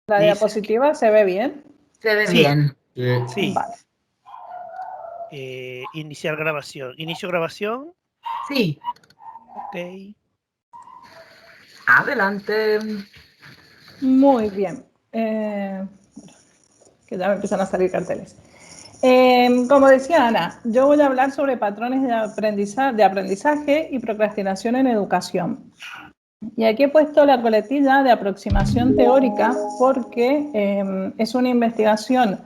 ¿La Dice diapositiva se ve bien? Se ve sí, bien. sí. Vale. Iniciar grabación. Inicio grabación. Sí, Ok. adelante. Muy bien. Que ya me empiezan a salir carteles. Como decía Ana, yo voy a hablar sobre patrones de aprendizaje y procrastinación en educación. Y aquí he puesto la coletilla de aproximación teórica porque es una investigación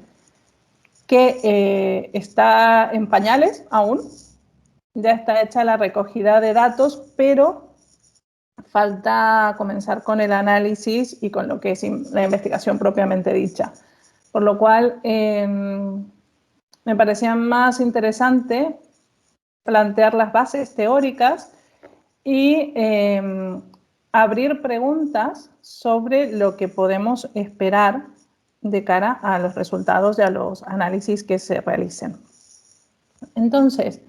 que está en pañales aún. Ya está hecha la recogida de datos, pero falta comenzar con el análisis y con lo que es la investigación propiamente dicha. Por lo cual, me parecía más interesante plantear las bases teóricas y abrir preguntas sobre lo que podemos esperar de cara a los resultados y a los análisis que se realicen. Entonces,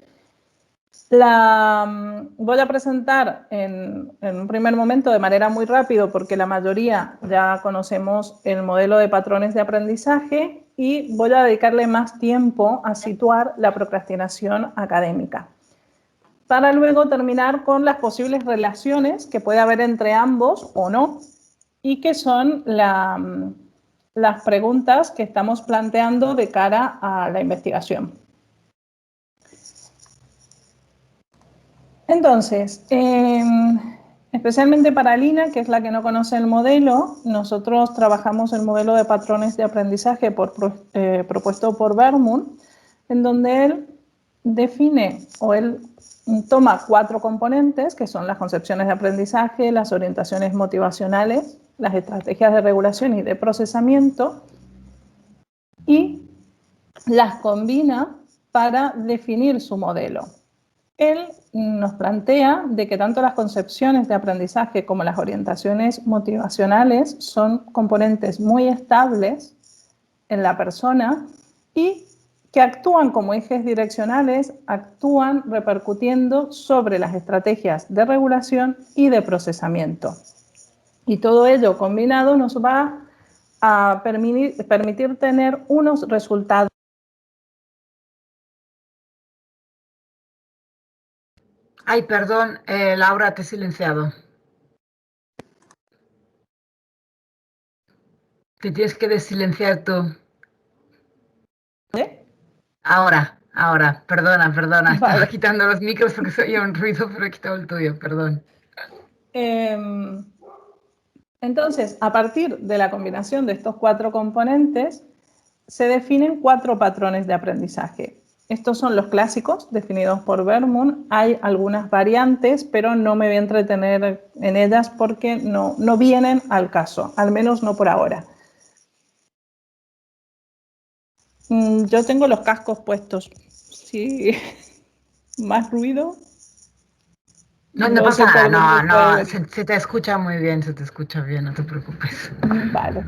voy a presentar en un primer momento de manera muy rápido porque la mayoría ya conocemos el modelo de patrones de aprendizaje y voy a dedicarle más tiempo a situar la procrastinación académica para luego terminar con las posibles relaciones que puede haber entre ambos o no y que son las preguntas que estamos planteando de cara a la investigación. Entonces, especialmente para Lina, que es la que no conoce el modelo, nosotros trabajamos el modelo de patrones de aprendizaje propuesto por Berman, en donde él define o él toma 4 componentes, que son las concepciones de aprendizaje, las orientaciones motivacionales, las estrategias de regulación y de procesamiento, y las combina para definir su modelo. Él nos plantea de que tanto las concepciones de aprendizaje como las orientaciones motivacionales son componentes muy estables en la persona y que actúan como ejes direccionales, actúan repercutiendo sobre las estrategias de regulación y de procesamiento. Y todo ello combinado nos va a permitir tener unos resultados. Ay, perdón, Laura, te he silenciado. Te tienes que desilenciar tú. Ahora, perdona. Vale. Estaba quitando los micros porque se oía un ruido, pero he quitado el tuyo, perdón. Entonces, a partir de la combinación de estos 4 componentes, se definen 4 patrones de aprendizaje. Estos son los clásicos definidos por Berman. Hay algunas variantes, pero no me voy a entretener en ellas porque no vienen al caso, al menos no por ahora. Yo tengo los cascos puestos. Sí, más ruido. No pasa sé nada, puede se te escucha muy bien, no te preocupes. Vale.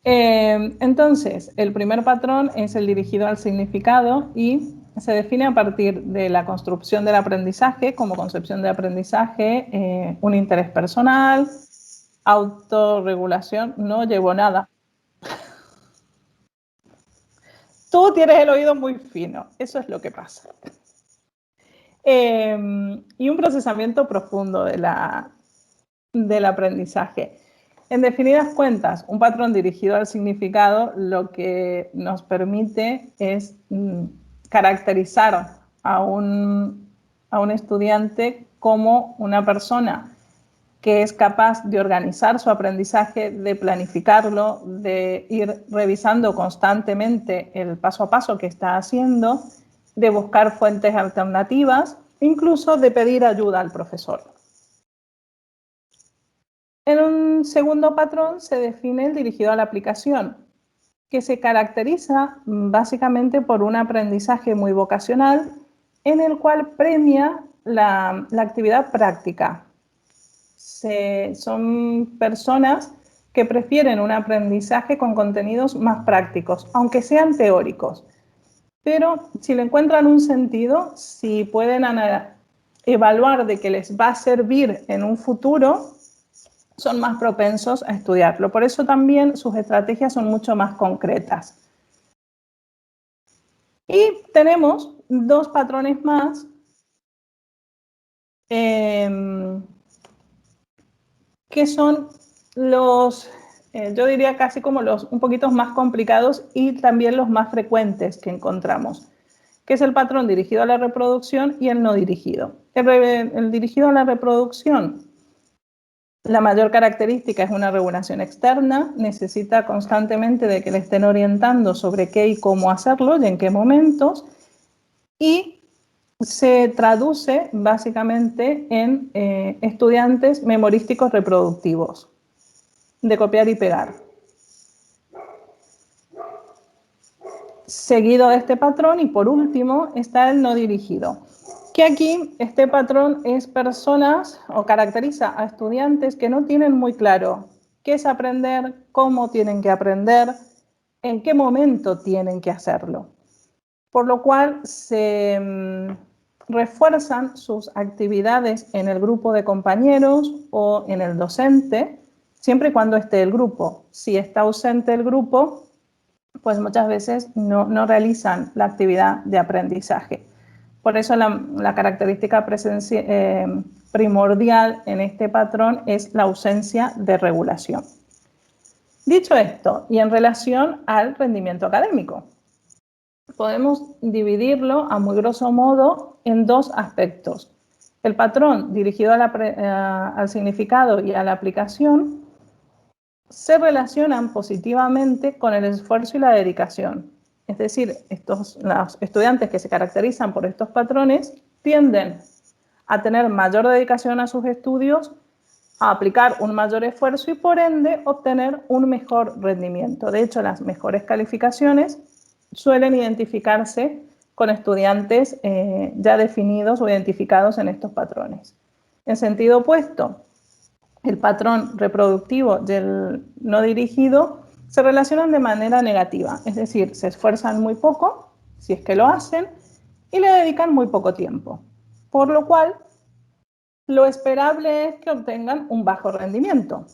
Entonces, el primer patrón es el dirigido al significado y se define a partir de la construcción del aprendizaje como concepción de aprendizaje, un interés personal, autorregulación, no llevo nada. Tú tienes el oído muy fino, eso es lo que pasa. Y un procesamiento profundo del aprendizaje. En definidas cuentas, un patrón dirigido al significado lo que nos permite es caracterizar a un estudiante como una persona que es capaz de organizar su aprendizaje, de planificarlo, de ir revisando constantemente el paso a paso que está haciendo, de buscar fuentes alternativas, incluso de pedir ayuda al profesor. En un segundo patrón se define el dirigido a la aplicación, que se caracteriza básicamente por un aprendizaje muy vocacional en el cual premia la actividad práctica. Son personas que prefieren un aprendizaje con contenidos más prácticos, aunque sean teóricos. Pero si le encuentran un sentido, si pueden evaluar de que les va a servir en un futuro, son más propensos a estudiarlo. Por eso también sus estrategias son mucho más concretas. Y tenemos dos patrones más que son los, yo diría casi como los un poquito más complicados y también los más frecuentes que encontramos, que es el patrón dirigido a la reproducción y el no dirigido. El dirigido a la reproducción, la mayor característica es una regulación externa, necesita constantemente de que le estén orientando sobre qué y cómo hacerlo y en qué momentos, y se traduce básicamente en estudiantes memorísticos reproductivos, de copiar y pegar. Seguido de este patrón, y por último, está el no dirigido, que aquí este patrón es personas o caracteriza a estudiantes que no tienen muy claro qué es aprender, cómo tienen que aprender, en qué momento tienen que hacerlo. Por lo cual se refuerzan sus actividades en el grupo de compañeros o en el docente, siempre y cuando esté el grupo. Si está ausente el grupo, pues muchas veces no realizan la actividad de aprendizaje. Por eso la característica primordial en este patrón es la ausencia de regulación. Dicho esto, y en relación al rendimiento académico, podemos dividirlo a muy grosso modo en dos aspectos. El patrón dirigido al significado y a la aplicación se relacionan positivamente con el esfuerzo y la dedicación. Es decir, los estudiantes que se caracterizan por estos patrones tienden a tener mayor dedicación a sus estudios, a aplicar un mayor esfuerzo y por ende obtener un mejor rendimiento. De hecho, las mejores calificaciones suelen identificarse con estudiantes ya definidos o identificados en estos patrones. En sentido opuesto, el patrón reproductivo y el no dirigido se relacionan de manera negativa, es decir, se esfuerzan muy poco, si es que lo hacen, y le dedican muy poco tiempo, por lo cual lo esperable es que obtengan un bajo rendimiento.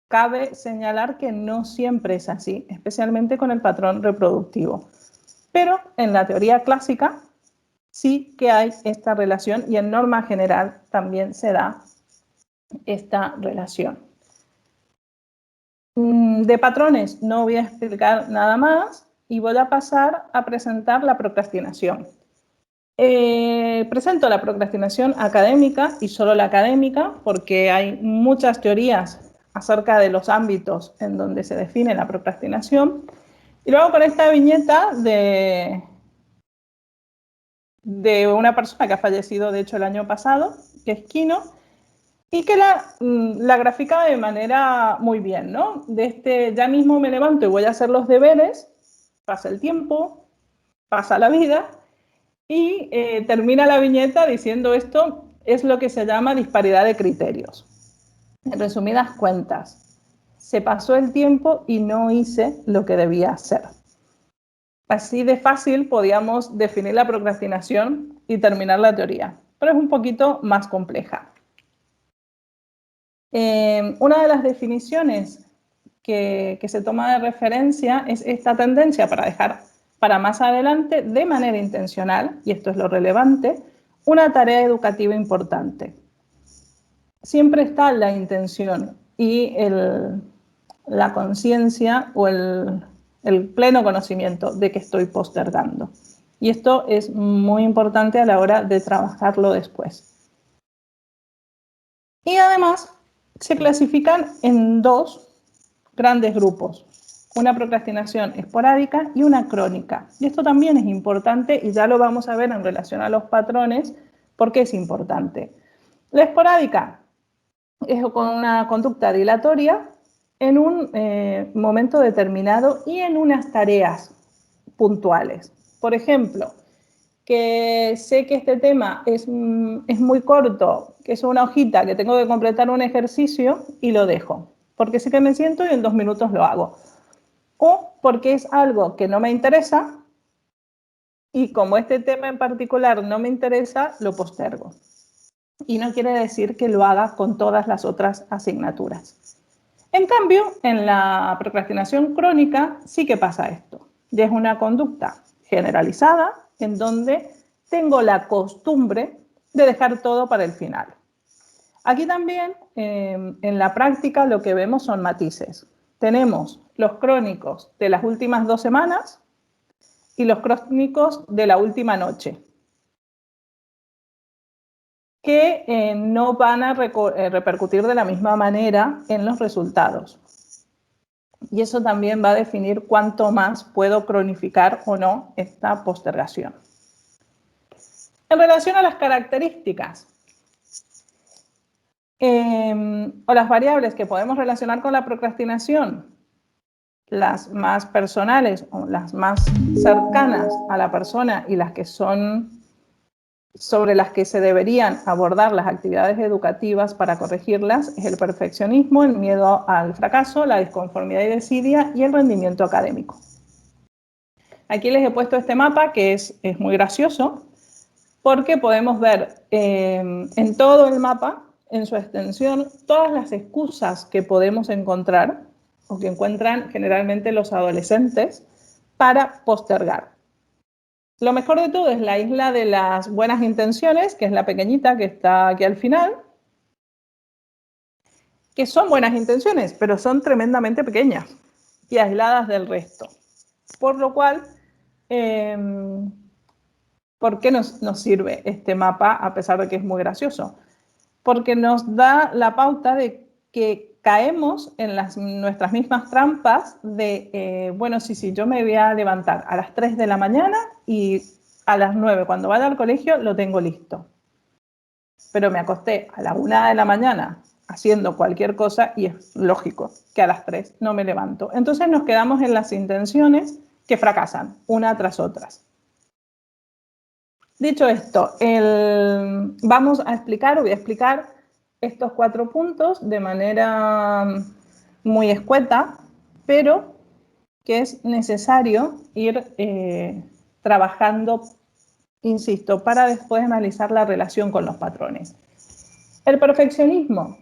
Cabe señalar que no siempre es así, especialmente con el patrón reproductivo, pero en la teoría clásica sí que hay esta relación y en norma general también se da esta relación. De patrones no voy a explicar nada más y voy a pasar a presentar la procrastinación. Presento la procrastinación académica y solo la académica porque hay muchas teorías acerca de los ámbitos en donde se define la procrastinación. Y luego con esta viñeta de una persona que ha fallecido de hecho el año pasado, que es Quino, y que la grafica de manera muy bien, ¿no? Ya mismo me levanto y voy a hacer los deberes, pasa el tiempo, pasa la vida, y termina la viñeta diciendo esto es lo que se llama disparidad de criterios. En resumidas cuentas, se pasó el tiempo y no hice lo que debía hacer. Así de fácil podíamos definir la procrastinación y terminar la teoría, pero es un poquito más compleja. Una de las definiciones que se toma de referencia es esta tendencia para dejar para más adelante de manera intencional, y esto es lo relevante, una tarea educativa importante. Siempre está la intención y la conciencia o el pleno conocimiento de que estoy postergando. Y esto es muy importante a la hora de trabajarlo después. Y además se clasifican en dos grandes grupos. Una procrastinación esporádica y una crónica. Y esto también es importante y ya lo vamos a ver en relación a los patrones, porque es importante. La esporádica es con una conducta dilatoria en un momento determinado y en unas tareas puntuales. Por ejemplo, que sé que este tema es muy corto, que es una hojita, que tengo que completar un ejercicio y lo dejo, porque sé que me siento y en 2 minutos lo hago. O porque es algo que no me interesa y como este tema en particular no me interesa, lo postergo. y no quiere decir que lo haga con todas las otras asignaturas. En cambio, en la procrastinación crónica sí que pasa esto. Y es una conducta generalizada en donde tengo la costumbre de dejar todo para el final. Aquí también, en la práctica, lo que vemos son matices. Tenemos los crónicos de las últimas 2 semanas y los crónicos de la última noche, que no van a repercutir de la misma manera en los resultados. Y eso también va a definir cuánto más puedo cronificar o no esta postergación. En relación a las características o las variables que podemos relacionar con la procrastinación, las más personales o las más cercanas a la persona y las que son sobre las que se deberían abordar las actividades educativas para corregirlas, es el perfeccionismo, el miedo al fracaso, la disconformidad y desidia y el rendimiento académico. Aquí les he puesto este mapa que es muy gracioso porque podemos ver en todo el mapa, en su extensión, todas las excusas que podemos encontrar o que encuentran generalmente los adolescentes para postergar. Lo mejor de todo es la isla de las buenas intenciones, que es la pequeñita que está aquí al final, que son buenas intenciones, pero son tremendamente pequeñas y aisladas del resto. Por lo cual, ¿por qué nos sirve este mapa a pesar de que es muy gracioso? Porque nos da la pauta de que caemos en nuestras mismas trampas de, bueno, sí, yo me voy a levantar a las 3 de la mañana y a las 9, cuando vaya al colegio, lo tengo listo. Pero me acosté a la 1 de la mañana haciendo cualquier cosa y es lógico que a las 3 no me levanto. Entonces nos quedamos en las intenciones que fracasan, una tras otras. Dicho esto, voy a explicar estos 4 puntos de manera muy escueta, pero que es necesario ir trabajando, insisto, para después analizar la relación con los patrones. El perfeccionismo,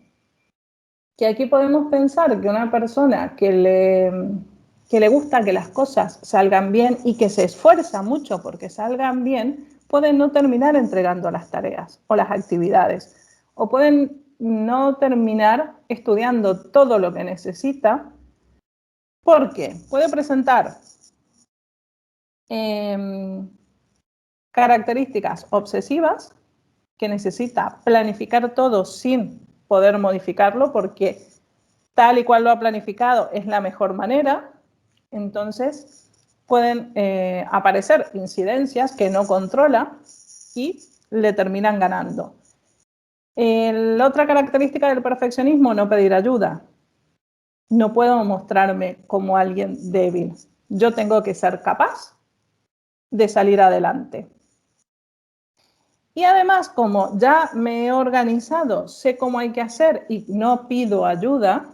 que aquí podemos pensar que una persona que le gusta que las cosas salgan bien y que se esfuerza mucho porque salgan bien, pueden no terminar entregando las tareas o las actividades, o pueden no terminar estudiando todo lo que necesita, porque puede presentar características obsesivas, que necesita planificar todo sin poder modificarlo, porque tal y cual lo ha planificado es la mejor manera. Entonces pueden aparecer incidencias que no controla y le terminan ganando. La otra característica del perfeccionismo, no pedir ayuda. No puedo mostrarme como alguien débil. Yo tengo que ser capaz de salir adelante. Y además, como ya me he organizado, sé cómo hay que hacer y no pido ayuda,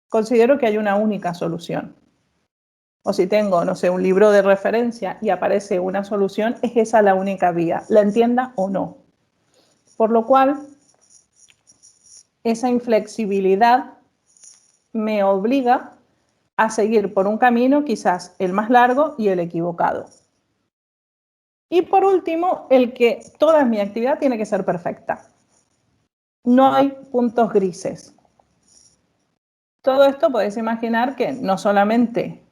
considero que hay una única solución. O si tengo, no sé, un libro de referencia y aparece una solución, es esa la única vía, la entienda o no. Por lo cual, esa inflexibilidad me obliga a seguir por un camino quizás el más largo y el equivocado. Y por último, el que toda mi actividad tiene que ser perfecta. No hay puntos grises. Todo esto podéis imaginar que no solamente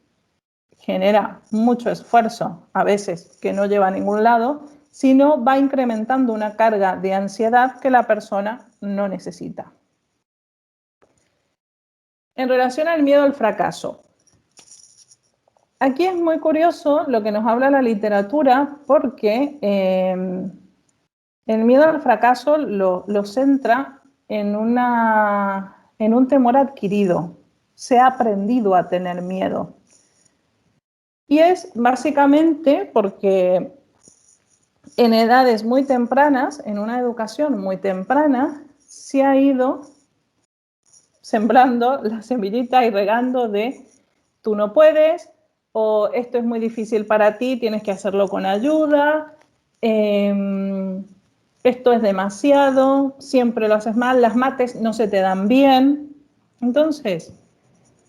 genera mucho esfuerzo, a veces que no lleva a ningún lado, sino va incrementando una carga de ansiedad que la persona no necesita. En relación al miedo al fracaso, aquí es muy curioso lo que nos habla la literatura, porque el miedo al fracaso lo centra en un temor adquirido. Se ha aprendido a tener miedo. Y es básicamente porque en edades muy tempranas, en una educación muy temprana, se ha ido sembrando la semillita y regando de tú no puedes, o esto es muy difícil para ti, tienes que hacerlo con ayuda, esto es demasiado, siempre lo haces mal, las mates no se te dan bien. Entonces,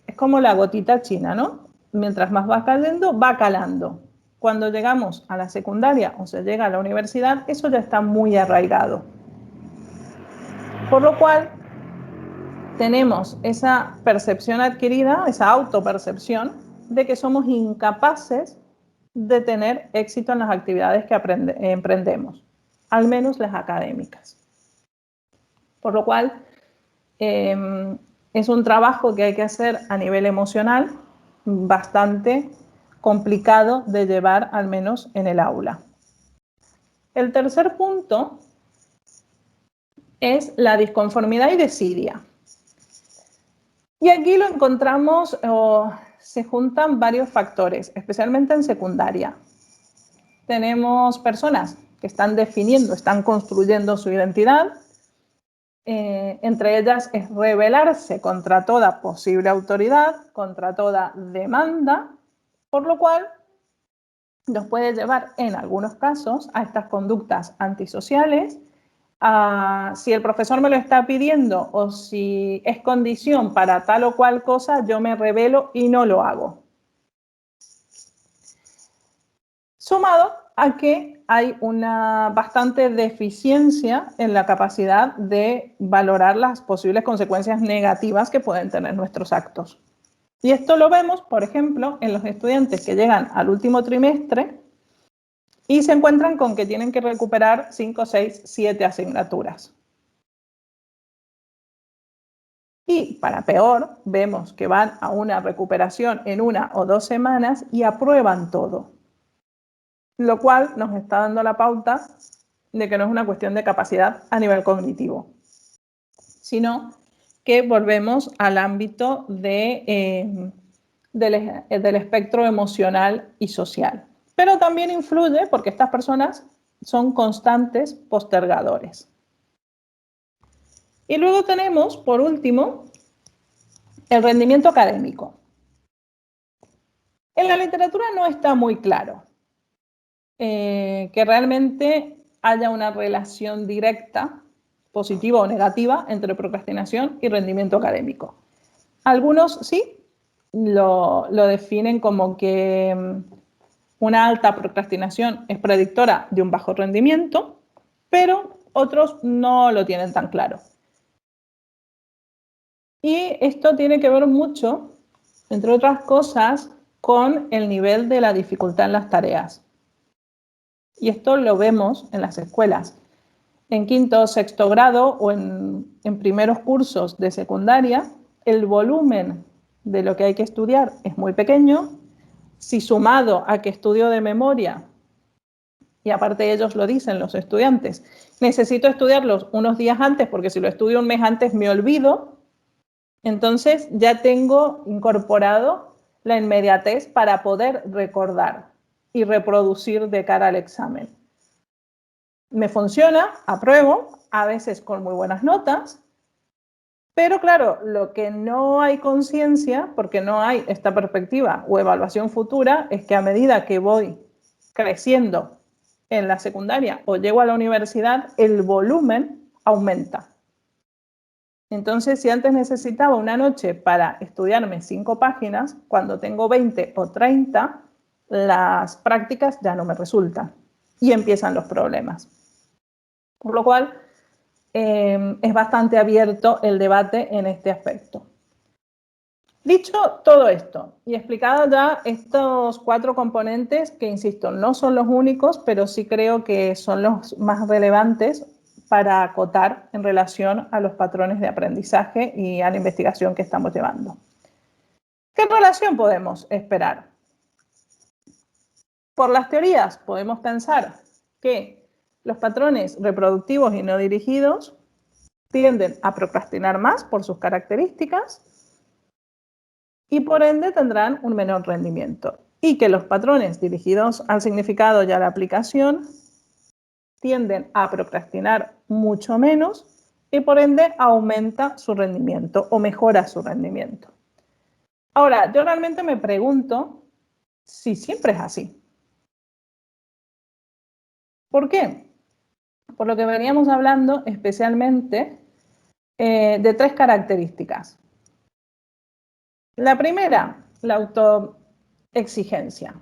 es como la gotita china, ¿no? Mientras más va cayendo, va calando. Cuando llegamos a la secundaria o se llega a la universidad, eso ya está muy arraigado. Por lo cual, tenemos esa percepción adquirida, esa autopercepción, de que somos incapaces de tener éxito en las actividades que emprendemos, al menos las académicas. Por lo cual, es un trabajo que hay que hacer a nivel emocional bastante complicado de llevar, al menos en el aula. El tercer punto es la disconformidad y desidia. Y aquí lo encontramos, se juntan varios factores, especialmente en secundaria. Tenemos personas que están definiendo, están construyendo su identidad. Entre ellas es rebelarse contra toda posible autoridad, contra toda demanda, por lo cual nos puede llevar en algunos casos a estas conductas antisociales. Si el profesor me lo está pidiendo o si es condición para tal o cual cosa, yo me rebelo y no lo hago. Sumado a que hay una bastante deficiencia en la capacidad de valorar las posibles consecuencias negativas que pueden tener nuestros actos. Y esto lo vemos, por ejemplo, en los estudiantes que llegan al último trimestre y se encuentran con que tienen que recuperar 5, 6, 7 asignaturas. Y para peor, vemos que van a una recuperación en 1 o 2 semanas y aprueban todo. Lo cual nos está dando la pauta de que no es una cuestión de capacidad a nivel cognitivo, sino que volvemos al ámbito del espectro emocional y social. Pero también influye porque estas personas son constantes postergadores. Y luego tenemos, por último, el rendimiento académico. En la literatura no está muy claro que realmente haya una relación directa, positiva o negativa, entre procrastinación y rendimiento académico. Algunos sí lo definen como que una alta procrastinación es predictora de un bajo rendimiento, pero otros no lo tienen tan claro. Y esto tiene que ver mucho, entre otras cosas, con el nivel de la dificultad en las tareas. Y esto lo vemos en las escuelas. En quinto o sexto grado o en primeros cursos de secundaria, el volumen de lo que hay que estudiar es muy pequeño. Si sumado a que estudio de memoria, y aparte ellos lo dicen, los estudiantes, necesito estudiarlos unos días antes porque si lo estudio un mes antes me olvido, entonces ya tengo incorporado la inmediatez para poder recordar y reproducir de cara al examen. Me funciona, apruebo, a veces con muy buenas notas, pero claro, lo que no hay conciencia, porque no hay esta perspectiva o evaluación futura, es que a medida que voy creciendo en la secundaria o llego a la universidad, el volumen aumenta. Entonces, si antes necesitaba una noche para estudiarme 5 páginas, cuando tengo 20 o 30, las prácticas ya no me resultan y empiezan los problemas. Por lo cual, es bastante abierto el debate en este aspecto. Dicho todo esto y explicado ya estos 4 componentes que, insisto, no son los únicos, pero sí creo que son los más relevantes para acotar en relación a los patrones de aprendizaje y a la investigación que estamos llevando. ¿Qué relación podemos esperar? Por las teorías podemos pensar que los patrones reproductivos y no dirigidos tienden a procrastinar más por sus características y por ende tendrán un menor rendimiento. Y que los patrones dirigidos al significado y a la aplicación tienden a procrastinar mucho menos y por ende aumenta su rendimiento o mejora su rendimiento. Ahora, yo realmente me pregunto si siempre es así. ¿Por qué? por lo que veníamos hablando especialmente de 3 características. La primera, la autoexigencia.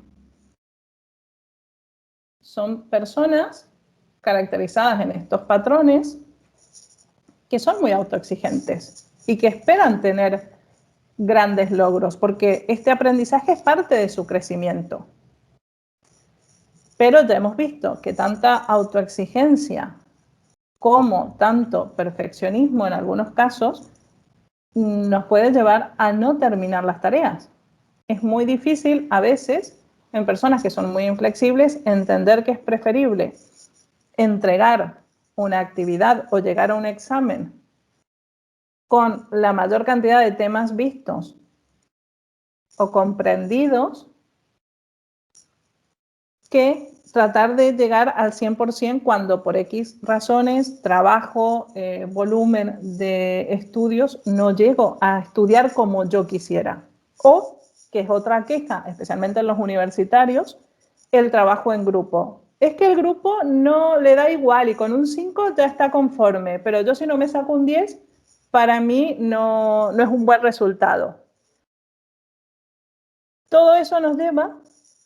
Son personas caracterizadas en estos patrones que son muy autoexigentes y que esperan tener grandes logros, porque este aprendizaje es parte de su crecimiento. Pero ya hemos visto que tanta autoexigencia como tanto perfeccionismo en algunos casos nos puede llevar a no terminar las tareas. Es muy difícil a veces en personas que son muy inflexibles entender que es preferible entregar una actividad o llegar a un examen con la mayor cantidad de temas vistos o comprendidos que tratar de llegar al 100% cuando por X razones, trabajo, volumen de estudios, no llego a estudiar como yo quisiera. O, que es otra queja, especialmente en los universitarios, el trabajo en grupo. Es que el grupo no le da igual y con un 5 ya está conforme, pero yo si no me saco un 10, para mí no es un buen resultado. Todo eso nos lleva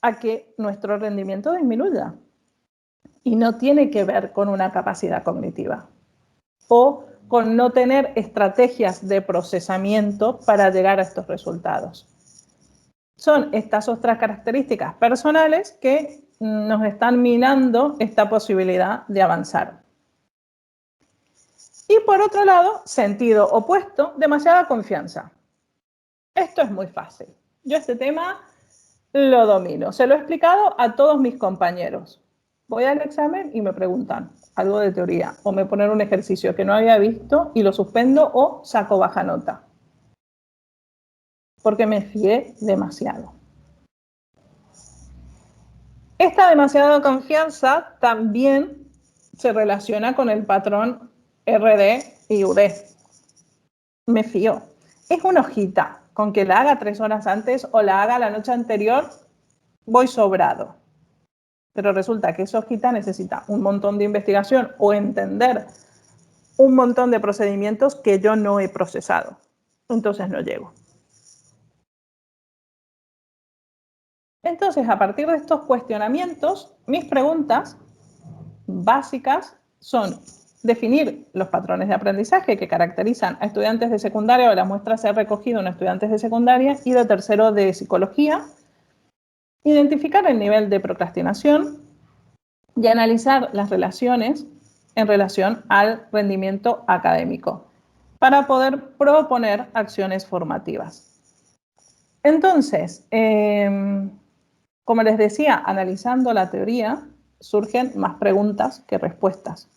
a que nuestro rendimiento disminuya y no tiene que ver con una capacidad cognitiva o con no tener estrategias de procesamiento para llegar a estos resultados. Son estas otras características personales que nos están minando esta posibilidad de avanzar. Y por otro lado, sentido opuesto, demasiada confianza. Esto es muy fácil. Yo este tema lo domino. Se lo he explicado a todos mis compañeros. Voy al examen y me preguntan algo de teoría o me ponen un ejercicio que no había visto y lo suspendo o saco baja nota. Porque me fié demasiado. Esta demasiada confianza también se relaciona con el patrón RD y UD. Me fío. Es una hojita. Con que la haga 3 horas antes o la haga la noche anterior, voy sobrado. Pero resulta que esa hojita necesita un montón de investigación o entender un montón de procedimientos que yo no he procesado. Entonces no llego. Entonces, a partir de estos cuestionamientos, mis preguntas básicas son definir los patrones de aprendizaje que caracterizan a estudiantes de secundaria o la muestra se ha recogido en estudiantes de secundaria y de tercero de psicología, identificar el nivel de procrastinación y analizar las relaciones en relación al rendimiento académico para poder proponer acciones formativas. Entonces, como les decía, analizando la teoría, surgen más preguntas que respuestas.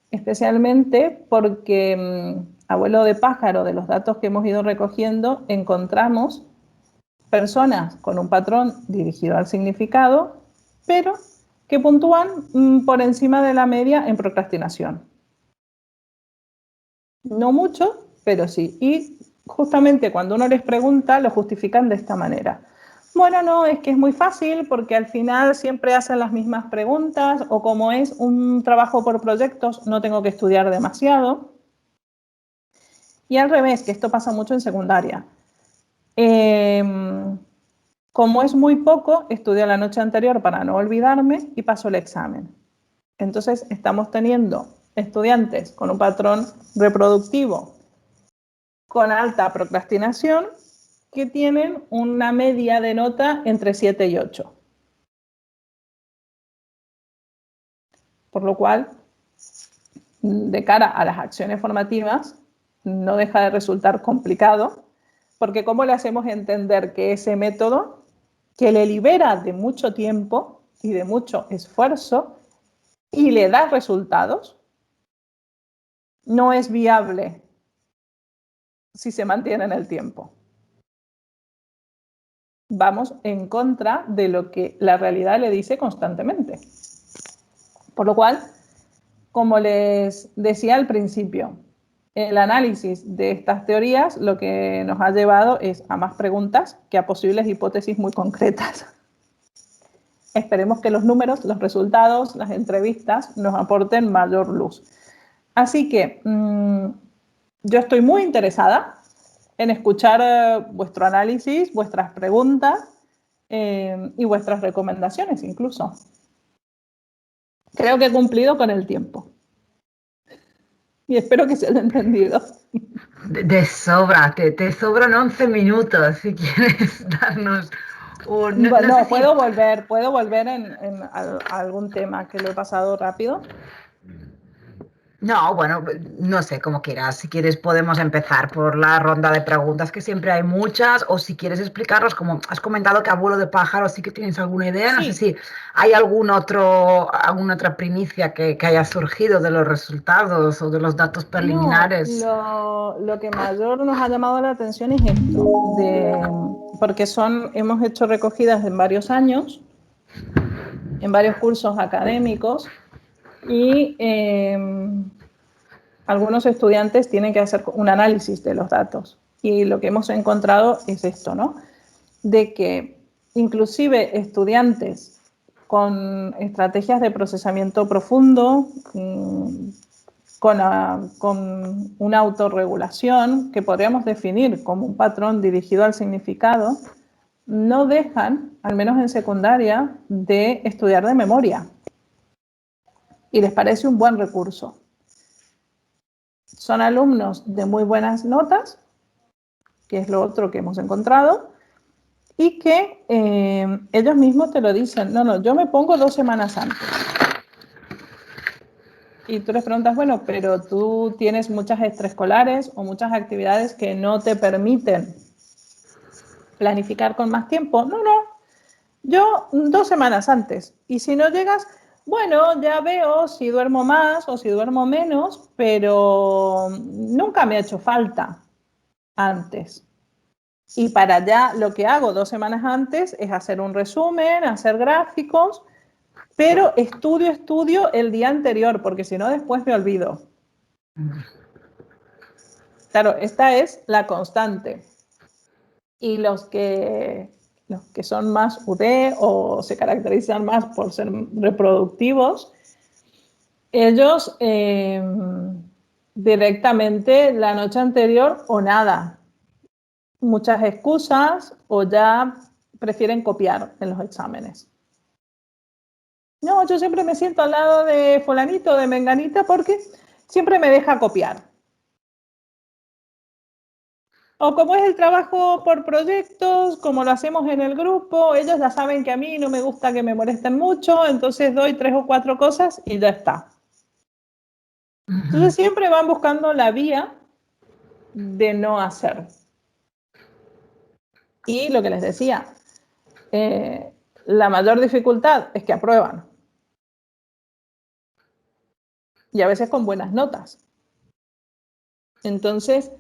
Especialmente porque, abuelo de pájaro, de los datos que hemos ido recogiendo, encontramos personas con un patrón dirigido al significado, pero que puntúan por encima de la media en procrastinación. No mucho, pero sí. Y justamente cuando uno les pregunta, lo justifican de esta manera. Bueno, no, es que es muy fácil porque al final siempre hacen las mismas preguntas o como es un trabajo por proyectos, no tengo que estudiar demasiado. Y al revés, que esto pasa mucho en secundaria. Como es muy poco, estudio la noche anterior para no olvidarme y paso el examen. Entonces estamos teniendo estudiantes con un patrón reproductivo con alta procrastinación que tienen una media de nota entre 7 y 8. Por lo cual, de cara a las acciones formativas, no deja de resultar complicado, porque ¿cómo le hacemos entender que ese método, que le libera de mucho tiempo y de mucho esfuerzo y le da resultados, no es viable si se mantiene en el tiempo? Vamos en contra de lo que la realidad le dice constantemente. Por lo cual, como les decía al principio, el análisis de estas teorías lo que nos ha llevado es a más preguntas que a posibles hipótesis muy concretas. esperemos que los números, los resultados, las entrevistas nos aporten mayor luz. Así que yo estoy muy interesada en escuchar vuestro análisis, vuestras preguntas y vuestras recomendaciones incluso. Creo que he cumplido con el tiempo. Y espero que se haya entendido. De sobra, te sobran 11 minutos si quieres darnos un... No, sé si- puedo volver en algún tema que lo he pasado rápido. No, bueno, no sé, como quieras. Si quieres podemos empezar por la ronda de preguntas, que siempre hay muchas, o si quieres explicarnos, como has comentado que a vuelo de pájaro sí que tienes alguna idea, no sé si hay alguna otra primicia que haya surgido de los resultados o de los datos preliminares. No, lo que mayor nos ha llamado la atención es esto, porque hemos hecho recogidas en varios años, en varios cursos académicos, y algunos estudiantes tienen que hacer un análisis de los datos. Y lo que hemos encontrado es esto, ¿no? De que inclusive estudiantes con estrategias de procesamiento profundo, con una autorregulación que podríamos definir como un patrón dirigido al significado, no dejan, al menos en secundaria, de estudiar de memoria. Y les parece un buen recurso. Son alumnos de muy buenas notas, que es lo otro que hemos encontrado, y que ellos mismos te lo dicen, no, yo me pongo 2 semanas antes. Y tú les preguntas, bueno, pero tú tienes muchas extraescolares o muchas actividades que no te permiten planificar con más tiempo. No, yo 2 semanas antes. Y si no llegas, bueno, ya veo si duermo más o si duermo menos, pero nunca me ha hecho falta antes. Y para allá lo que hago 2 semanas antes es hacer un resumen, hacer gráficos, pero estudio el día anterior, porque si no después me olvido. Claro, esta es la constante. Y los que son más UD o se caracterizan más por ser reproductivos, ellos directamente la noche anterior o nada. Muchas excusas o ya prefieren copiar en los exámenes. No, yo siempre me siento al lado de fulanito, de menganita, porque siempre me deja copiar. O como es el trabajo por proyectos, como lo hacemos en el grupo, ellos ya saben que a mí no me gusta que me molesten mucho, entonces doy 3 o 4 cosas y ya está. Entonces siempre van buscando la vía de no hacer. Y lo que les decía, la mayor dificultad es que aprueban. Y a veces con buenas notas. Entonces,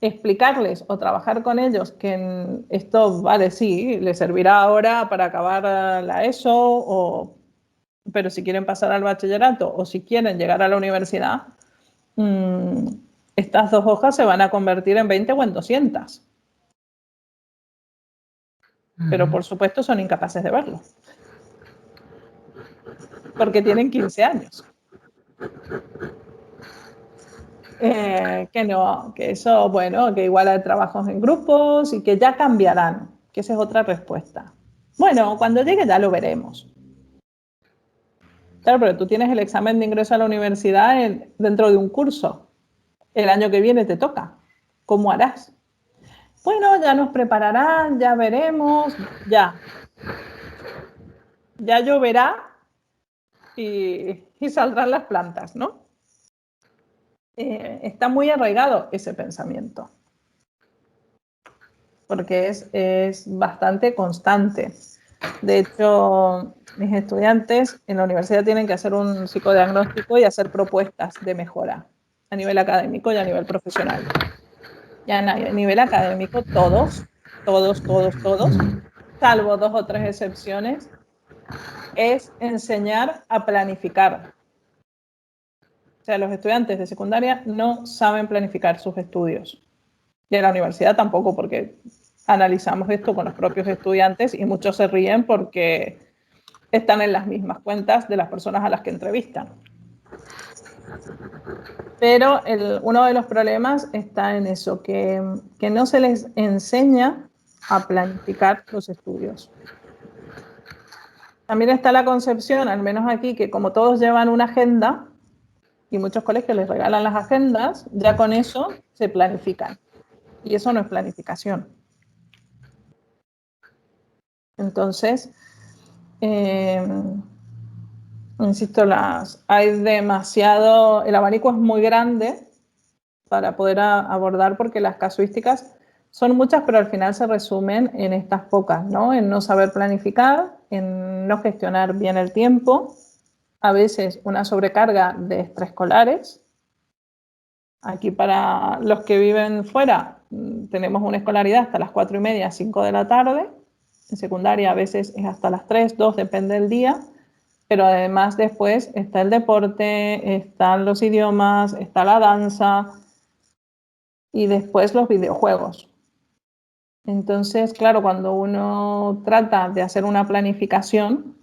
explicarles o trabajar con ellos que esto, vale, sí, les servirá ahora para acabar la ESO, pero si quieren pasar al bachillerato o si quieren llegar a la universidad, estas 2 hojas se van a convertir en 20 o en 200. Pero por supuesto son incapaces de verlo. Porque tienen 15 años. Que no, que eso, bueno, que igual hay trabajos en grupos y que ya cambiarán, que esa es otra respuesta. Bueno, cuando llegue ya lo veremos. Claro, pero tú tienes el examen de ingreso a la universidad dentro de un curso. El año que viene te toca. ¿Cómo harás? Bueno, ya nos prepararán, ya veremos, ya. Ya lloverá y saldrán las plantas, ¿no? Está muy arraigado ese pensamiento, porque es bastante constante. De hecho, mis estudiantes en la universidad tienen que hacer un psicodiagnóstico y hacer propuestas de mejora a nivel académico y a nivel profesional. Y a nivel académico, todos, salvo 2 o 3 excepciones, es enseñar a planificar. O sea, los estudiantes de secundaria no saben planificar sus estudios. Y en la universidad tampoco, porque analizamos esto con los propios estudiantes y muchos se ríen porque están en las mismas cuentas de las personas a las que entrevistan. Pero uno de los problemas está en eso, que no se les enseña a planificar los estudios. También está la concepción, al menos aquí, que como todos llevan una agenda, y muchos colegios les regalan las agendas, ya con eso se planifican. Y eso no es planificación. Entonces, insisto, hay demasiado, el abanico es muy grande para poder abordar, porque las casuísticas son muchas, pero al final se resumen en estas pocas, ¿no? En no saber planificar, en no gestionar bien el tiempo, a veces una sobrecarga de extraescolares. Aquí, para los que viven fuera, tenemos una escolaridad hasta las 4:30, 5 de la tarde. En secundaria a veces es hasta las 3, 2, depende del día. Pero además después está el deporte, están los idiomas, está la danza y después los videojuegos. Entonces, claro, cuando uno trata de hacer una planificación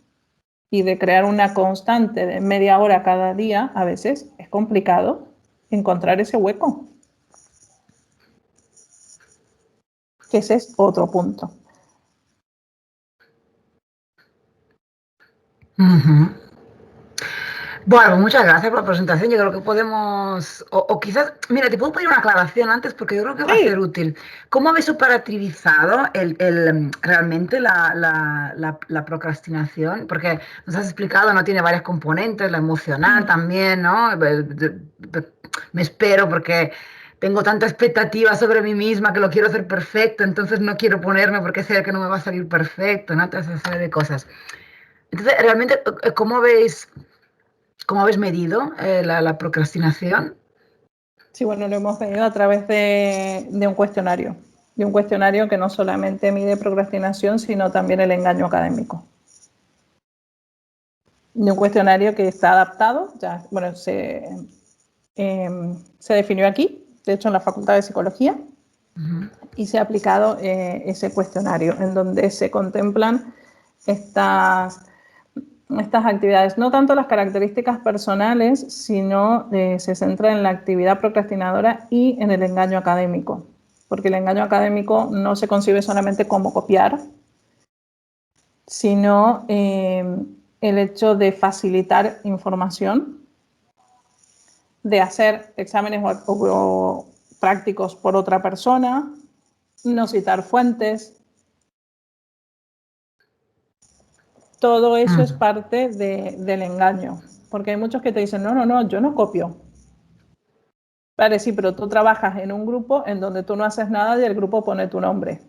y de crear una constante de media hora cada día, a veces es complicado encontrar ese hueco. Ese es otro punto. Bueno, muchas gracias por la presentación. Yo creo que podemos, o quizás, mira, te puedo pedir una aclaración antes porque yo creo que va a ser útil. ¿Cómo habéis operativizado realmente la procrastinación? Porque nos has explicado, ¿no? Tiene varias componentes, la emocional también, ¿no? Me espero porque tengo tanta expectativa sobre mí misma que lo quiero hacer perfecto, entonces no quiero ponerme porque sé que no me va a salir perfecto, ¿no? Toda esa serie de cosas. Entonces, realmente, ¿cómo habéis medido la procrastinación? Sí, bueno, lo hemos medido a través de un cuestionario. De un cuestionario que no solamente mide procrastinación, sino también el engaño académico. De un cuestionario que está adaptado, ya, bueno, se definió aquí, de hecho en la Facultad de Psicología, y se ha aplicado ese cuestionario en donde se contemplan estas actividades, no tanto las características personales, sino se centra en la actividad procrastinadora y en el engaño académico, porque el engaño académico no se concibe solamente como copiar, sino el hecho de facilitar información, de hacer exámenes o prácticos por otra persona, no citar fuentes. Todo eso es parte del engaño, porque hay muchos que te dicen, no, yo no copio. Vale, sí, pero tú trabajas en un grupo en donde tú no haces nada y el grupo pone tu nombre.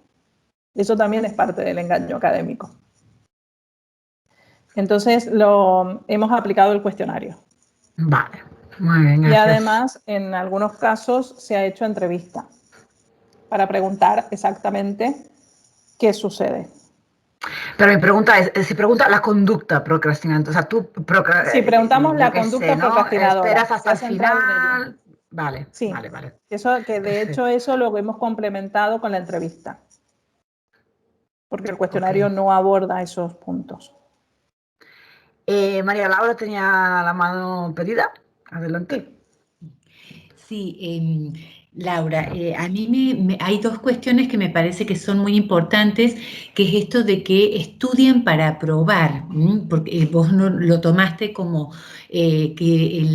Eso también es parte del engaño académico. Entonces, hemos aplicado el cuestionario. Vale, muy bien, gracias. Y gracias. además, en algunos casos, se ha hecho entrevista para preguntar exactamente qué sucede. Pero mi pregunta es, se pregunta la conducta procrastinante, o sea, tú si preguntamos la conducta procrastinadora, esperas hasta el final. Vale, sí, vale. Eso, que de hecho eso lo hemos complementado con la entrevista, porque el cuestionario no aborda esos puntos. María Laura tenía la mano pedida. Adelante. Sí, Laura, a mí hay dos cuestiones que me parece que son muy importantes, que es esto de que estudien para aprobar, porque vos no, lo tomaste como que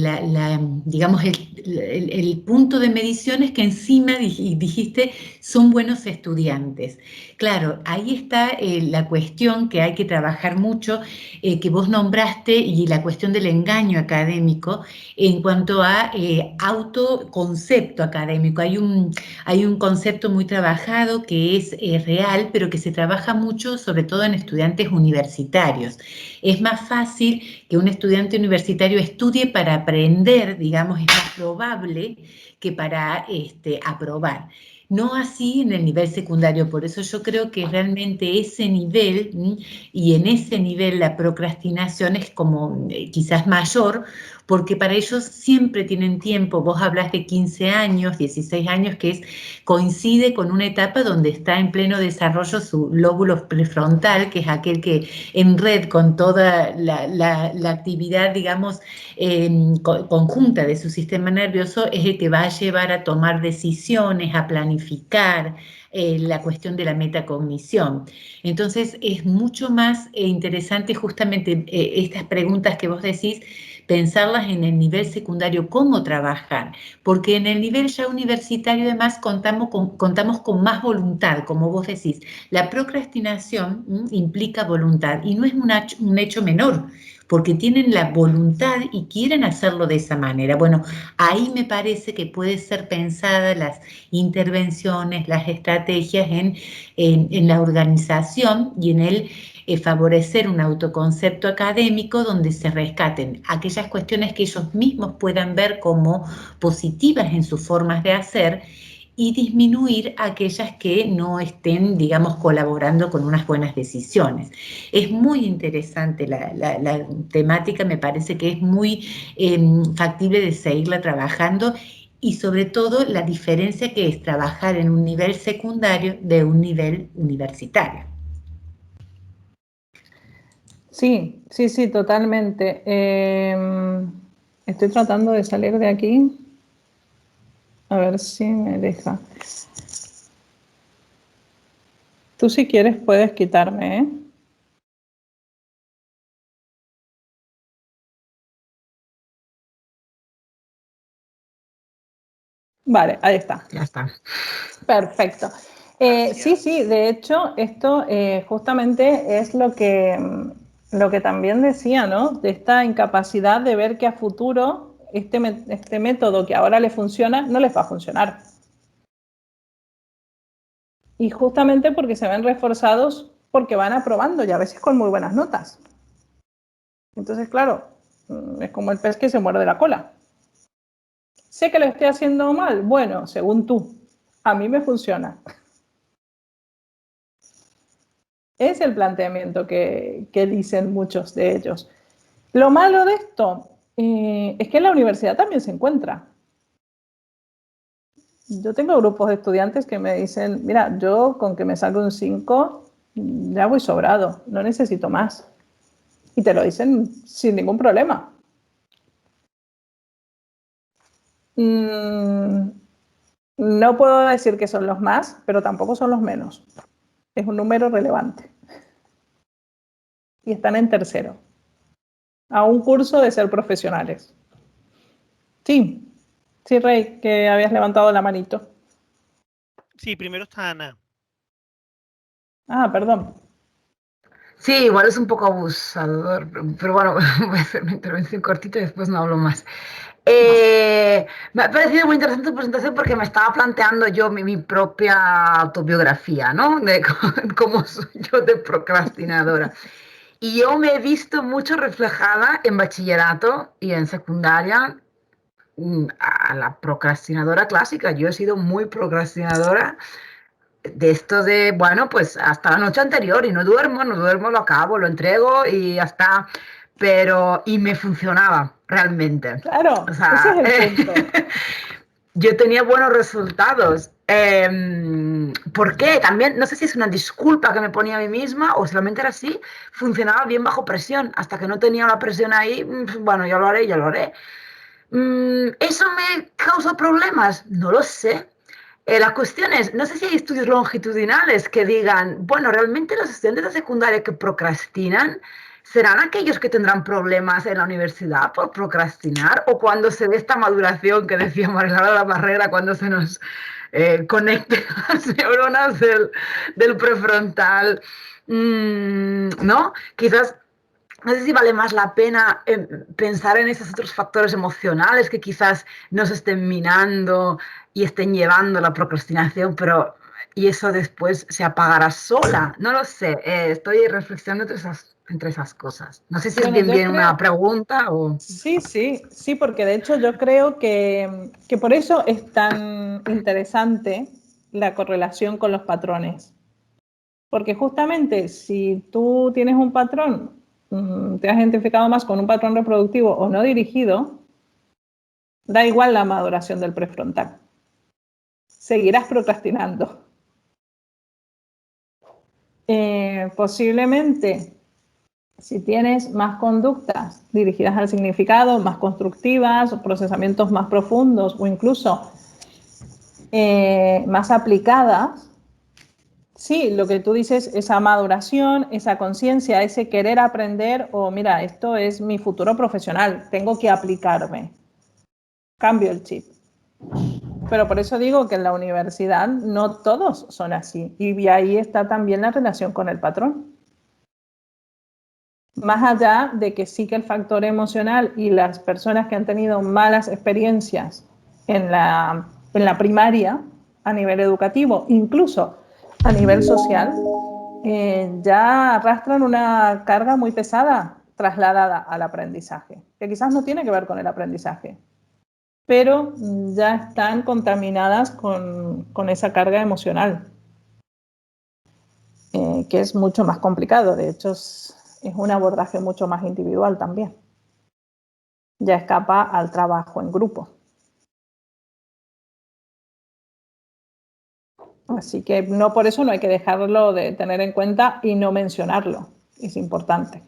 digamos el punto de medición es que encima dijiste son buenos estudiantes. Claro, ahí está la cuestión que hay que trabajar mucho, que vos nombraste, y la cuestión del engaño académico en cuanto a autoconcepto académico. Hay un concepto muy trabajado que es real, pero que se trabaja mucho, sobre todo en estudiantes universitarios. Es más fácil que un estudiante universitario estudie para aprender, digamos, es más probable que para aprobar. No así en el nivel secundario, por eso yo creo que realmente ese nivel, y en ese nivel la procrastinación es como quizás mayor, porque para ellos siempre tienen tiempo. Vos hablas de 15 años, 16 años, coincide con una etapa donde está en pleno desarrollo su lóbulo prefrontal, que es aquel que en red con toda la actividad, digamos, conjunta de su sistema nervioso, es el que va a llevar a tomar decisiones, a planificar, la cuestión de la metacognición. Entonces es mucho más interesante justamente estas preguntas que vos decís, pensarlas en el nivel secundario, cómo trabajar, porque en el nivel ya universitario además contamos con más voluntad, como vos decís. La procrastinación implica voluntad y no es un hecho menor, porque tienen la voluntad y quieren hacerlo de esa manera. Bueno, ahí me parece que puede ser pensada las intervenciones, las estrategias en la organización y en el favorecer un autoconcepto académico donde se rescaten aquellas cuestiones que ellos mismos puedan ver como positivas en sus formas de hacer y disminuir aquellas que no estén, digamos, colaborando con unas buenas decisiones. Es muy interesante la temática, me parece que es muy factible de seguirla trabajando y sobre todo la diferencia que es trabajar en un nivel secundario de un nivel universitario. Sí, sí, sí, totalmente. Estoy tratando de salir de aquí. A ver si me deja. Tú si quieres puedes quitarme, ¿eh? Vale, ahí está. Ya está. Perfecto. Sí, sí, de hecho, esto justamente es lo que también decía, ¿no? De esta incapacidad de ver que a futuro este método que ahora le funciona no les va a funcionar. Y justamente porque se ven reforzados porque van aprobando y a veces con muy buenas notas. Entonces, claro, es como el pez que se muerde la cola. ¿Sé que lo estoy haciendo mal? Bueno, según tú, a mí me funciona. Es el planteamiento que dicen muchos de ellos. Lo malo de esto es que en la universidad también se encuentra. Yo tengo grupos de estudiantes que me dicen, mira, yo con que me salga un 5 ya voy sobrado, no necesito más. Y te lo dicen sin ningún problema. No puedo decir que son los más, pero tampoco son los menos. Es un número relevante. Y están en tercero, a un curso de ser profesionales. Sí, sí, Rey, que habías levantado la manito. Sí, primero está Ana. Ah, perdón. Sí, igual es un poco abusador, pero bueno, voy a hacer una intervención cortita y después no hablo más. Me ha parecido muy interesante tu presentación porque me estaba planteando yo mi propia autobiografía, ¿no? De cómo soy yo de procrastinadora. Y yo me he visto mucho reflejada en bachillerato y en secundaria a la procrastinadora clásica. Yo he sido muy procrastinadora de esto de, bueno, pues hasta la noche anterior y no duermo, lo acabo, lo entrego y ya está. Pero, y me funcionaba realmente. Claro, O ese es sea, el punto. yo tenía buenos resultados. ¿Por qué? También, no sé si es una disculpa que me ponía a mí misma o solamente era así, funcionaba bien bajo presión. Hasta que no tenía la presión ahí, bueno, ya lo haré, ya lo haré. ¿Eso me causa problemas? No lo sé. La cuestión es, no sé si hay estudios longitudinales que digan, bueno, realmente los estudiantes de secundaria que procrastinan serán aquellos que tendrán problemas en la universidad por procrastinar o cuando se dé esta maduración que decía Marilena de la Barrera, cuando se nos conecten las neuronas del prefrontal, ¿no? Quizás no sé si vale más la pena pensar en esos otros factores emocionales que quizás nos estén minando y estén llevando a la procrastinación, pero y eso después se apagará sola. No lo sé, estoy reflexionando entre esas cosas. No sé si es Bueno, yo bien una creo, pregunta o... sí, sí, sí, porque de hecho yo creo que por eso es tan interesante la correlación con los patrones. Porque justamente si tú tienes un patrón, te has identificado más con un patrón reproductivo o no dirigido, da igual la maduración del prefrontal. Seguirás procrastinando. Posiblemente, si tienes más conductas dirigidas al significado, más constructivas, procesamientos más profundos o incluso más aplicadas, sí, lo que tú dices, esa maduración, esa conciencia, ese querer aprender, o mira, esto es mi futuro profesional, tengo que aplicarme. Cambio el chip. Pero por eso digo que en la universidad no todos son así. Y ahí está también la relación con el patrón. Más allá de que sí que el factor emocional y las personas que han tenido malas experiencias en la primaria, a nivel educativo, incluso a nivel social, ya arrastran una carga muy pesada trasladada al aprendizaje, que quizás no tiene que ver con el aprendizaje, pero ya están contaminadas con esa carga emocional, que es mucho más complicado. De hecho, es un abordaje mucho más individual también. Ya escapa al trabajo en grupo. Así que no, por eso no hay que dejarlo de tener en cuenta y no mencionarlo. Es importante.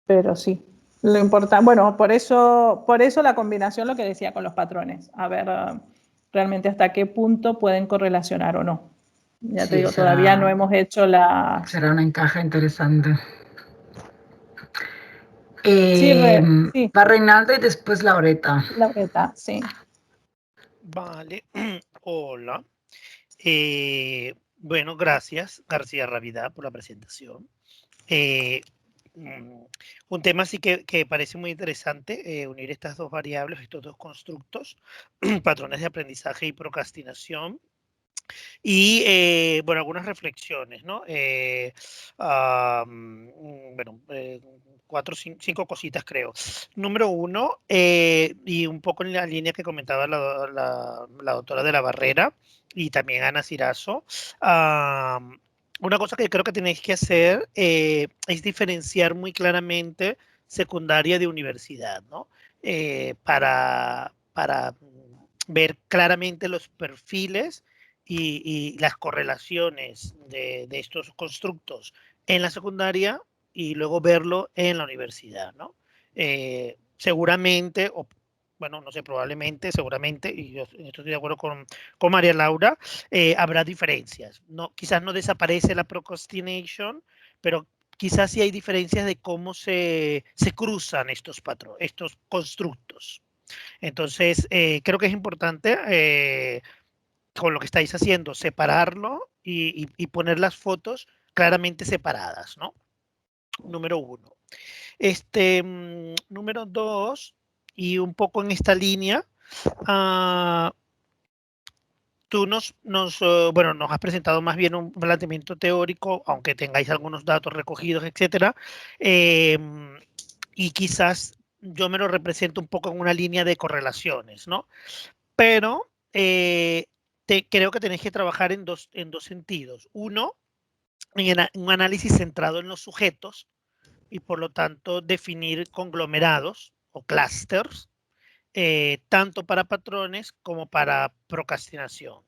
Pero sí, lo importante, bueno, por eso la combinación, lo que decía con los patrones. A ver realmente hasta qué punto pueden correlacionar o no. Ya Sí, te digo, todavía no hemos hecho la... Será un encaje interesante. Sí, Va Reinaldo y después Laureta. Laureta, sí. Vale, hola. Bueno, gracias, García Ravidad, por la presentación. Un tema así que parece muy interesante, unir estas dos variables, estos dos constructos, patrones de aprendizaje y procrastinación. Y bueno, algunas reflexiones, ¿no? Bueno, cinco cositas creo. Número uno, y un poco en la línea que comentaba la doctora de la Barrera y también Ana Cirazo, una cosa que creo que tenéis que hacer es diferenciar muy claramente secundaria de universidad, ¿no? Para ver claramente los perfiles y las correlaciones de estos constructos en la secundaria y luego verlo en la universidad, ¿no? Seguramente, o bueno, no sé, probablemente, seguramente, y yo estoy de acuerdo con María Laura, habrá diferencias. No, quizás no desaparece la procrastination, pero quizás sí hay diferencias de cómo se cruzan estos patrones, estos constructos. Entonces, creo que es importante con lo que estáis haciendo, separarlo y poner las fotos claramente separadas, ¿no? Número uno. Número dos, y un poco en esta línea, tú nos has presentado más bien un planteamiento teórico, aunque tengáis algunos datos recogidos, etcétera, y quizás yo me lo represento un poco en una línea de correlaciones, ¿no? Pero creo que tenéis que trabajar en dos sentidos. Uno, en un análisis centrado en los sujetos y por lo tanto definir conglomerados o clusters, tanto para patrones como para procrastinación.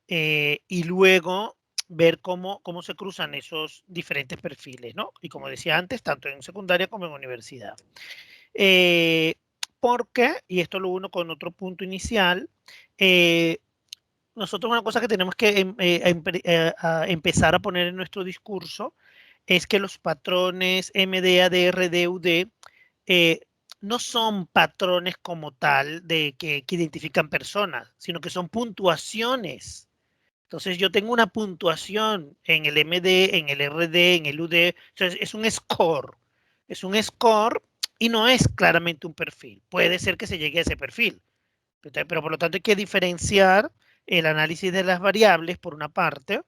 Y luego ver cómo se cruzan esos diferentes perfiles, ¿no? Y como decía antes, tanto en secundaria como en universidad. Porque, y esto lo uno con otro punto inicial, nosotros una cosa que tenemos que empezar a poner en nuestro discurso es que los patrones MDA, DR, DUD no son patrones como tal de que identifican personas, sino que son puntuaciones. Entonces yo tengo una puntuación en el MD, en el RD, en el UD, entonces es un score. Es un score y no es claramente un perfil. Puede ser que se llegue a ese perfil, pero por lo tanto hay que diferenciar el análisis de las variables por una parte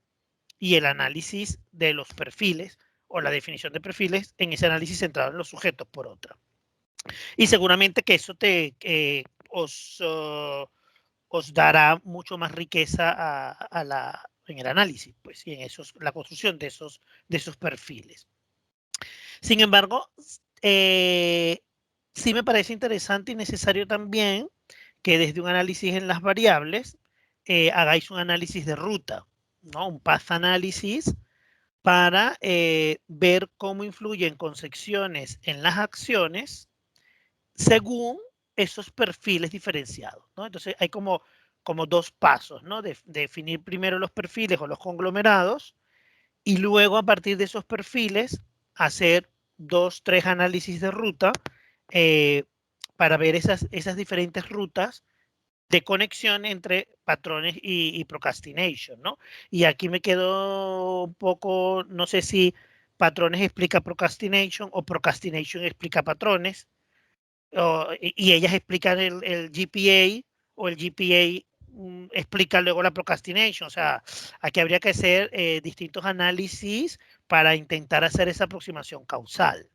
y el análisis de los perfiles o la definición de perfiles en ese análisis centrado en los sujetos por otra. Y seguramente que eso os dará mucho más riqueza en el análisis, pues, y en la construcción de esos perfiles. Sin embargo, sí me parece interesante y necesario también que desde un análisis en las variables hagáis un análisis de ruta, ¿no? Un path analysis para ver cómo influyen concepciones en las acciones según esos perfiles diferenciados, ¿no? Entonces hay como dos pasos, ¿no? Definir primero los perfiles o los conglomerados y luego a partir de esos perfiles hacer 2, 3 análisis de ruta para ver esas diferentes rutas de conexión entre patrones y procrastination, ¿no? Y aquí me quedo un poco, no sé si patrones explica procrastination o procrastination explica patrones, y ellas explican el GPA o el GPA explica luego la procrastination. O sea, aquí habría que hacer distintos análisis para intentar hacer esa aproximación causal.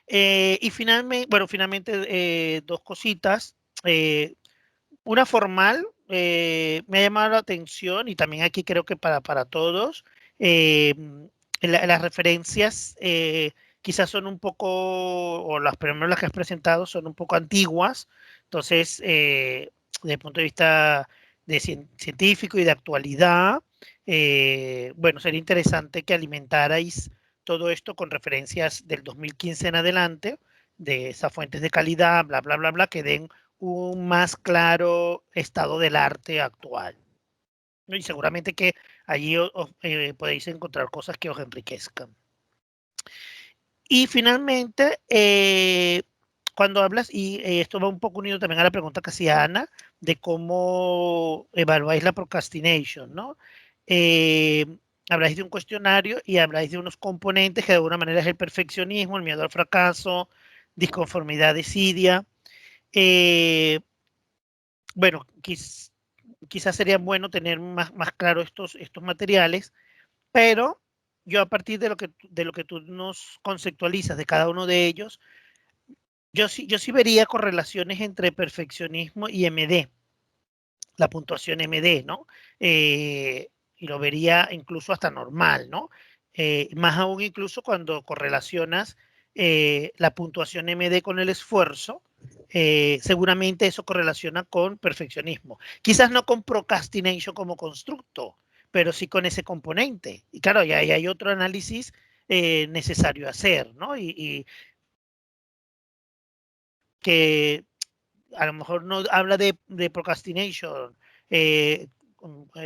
Y finalmente, dos cositas. Una formal, me ha llamado la atención y también aquí creo que para todos, las referencias quizás son un poco, o las primeras que has presentado son un poco antiguas, entonces desde el punto de vista científico y de actualidad, bueno, sería interesante que alimentarais todo esto con referencias del 2015 en adelante, de esas fuentes de calidad, bla, bla, bla, bla, que den un más claro estado del arte actual. Y seguramente que allí podéis encontrar cosas que os enriquezcan. Y finalmente, cuando hablas, y esto va un poco unido también a la pregunta que hacía Ana, de cómo evaluáis la procrastination, ¿no? Habláis de un cuestionario y habláis de unos componentes que de alguna manera es el perfeccionismo, el miedo al fracaso, disconformidad, desidia. Bueno, quizás sería bueno tener más claro estos materiales, pero yo a partir de lo que tú nos conceptualizas de cada uno de ellos, yo sí vería correlaciones entre perfeccionismo y MD, la puntuación MD, ¿no? Y lo vería incluso hasta normal, ¿no? Más aún incluso cuando correlacionas la puntuación MD con el esfuerzo, seguramente eso correlaciona con perfeccionismo. Quizás no con procrastination como constructo, pero sí con ese componente. Y claro, ya hay otro análisis necesario hacer, ¿no? Y que a lo mejor no habla de procrastination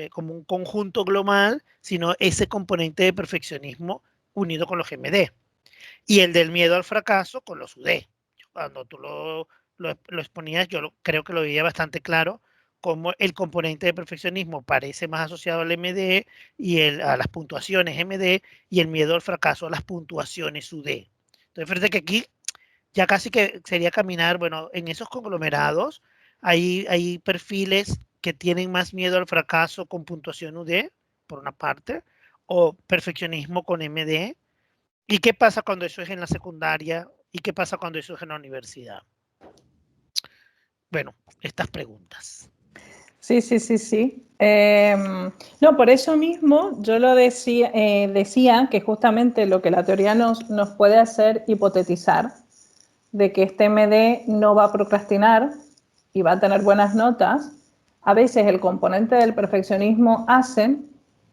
como un conjunto global, sino ese componente de perfeccionismo unido con los GMD. Y el del miedo al fracaso con los UD. Cuando tú lo exponías, yo creo que lo veía bastante claro, como el componente de perfeccionismo parece más asociado al MD y a las puntuaciones MD, y el miedo al fracaso a las puntuaciones UD. Entonces, fíjate que aquí ya casi que sería caminar, bueno, en esos conglomerados hay perfiles que tienen más miedo al fracaso con puntuación UD, por una parte, o perfeccionismo con MD. ¿Y qué pasa cuando eso es en la secundaria? ¿Y qué pasa cuando eso es en la universidad? Bueno, estas preguntas. Sí. No, por eso mismo yo lo decía que justamente lo que la teoría nos puede hacer hipotetizar de que este MD no va a procrastinar y va a tener buenas notas, a veces el componente del perfeccionismo hace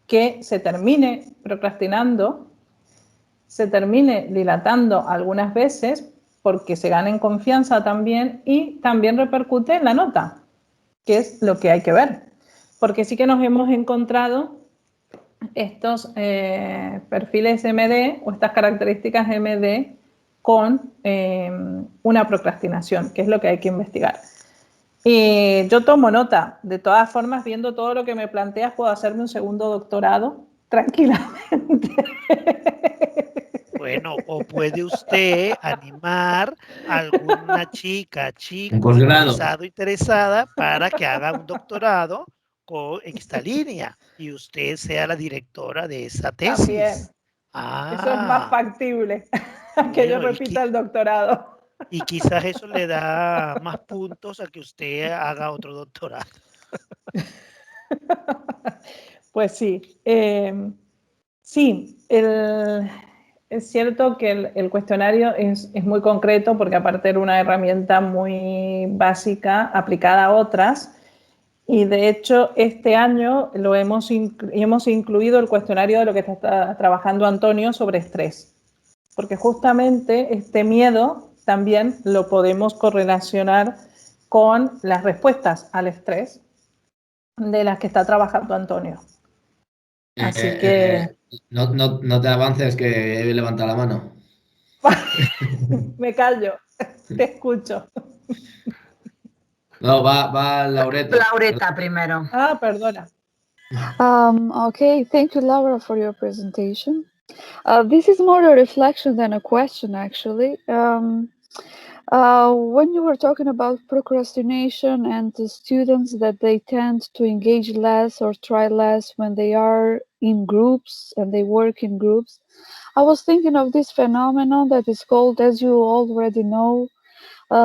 que se termine procrastinando, se termine dilatando algunas veces porque se gana en confianza también y también repercute en la nota, que es lo que hay que ver. Porque sí que nos hemos encontrado estos perfiles MD o estas características MD con una procrastinación, que es lo que hay que investigar. Yo tomo nota. De todas formas, viendo todo lo que me planteas, puedo hacerme un segundo doctorado tranquilamente. Bueno, o puede usted animar a alguna chico interesada para que haga un doctorado con esta línea y usted sea la directora de esa tesis. También. Eso es más factible, que yo repita el doctorado. Y quizás eso le da más puntos a que usted haga otro doctorado. Pues sí. Sí, es cierto que el cuestionario es muy concreto porque aparte era una herramienta muy básica aplicada a otras. Y de hecho, este año hemos incluido el cuestionario de lo que está trabajando Antonio sobre estrés. Porque justamente este miedo también lo podemos correlacionar con las respuestas al estrés de las que está trabajando Antonio. Así que... No te avances, que he levantado la mano. Me callo, te escucho. No, va Laureta. Laureta primero. Ah, perdona. Okay, thank you, Laura, for your presentation. This is more a reflection than a question, actually. When you were talking about procrastination and the students that they tend to engage less or try less when they are in groups and they work in groups, I was thinking of this phenomenon that is called, as you already know,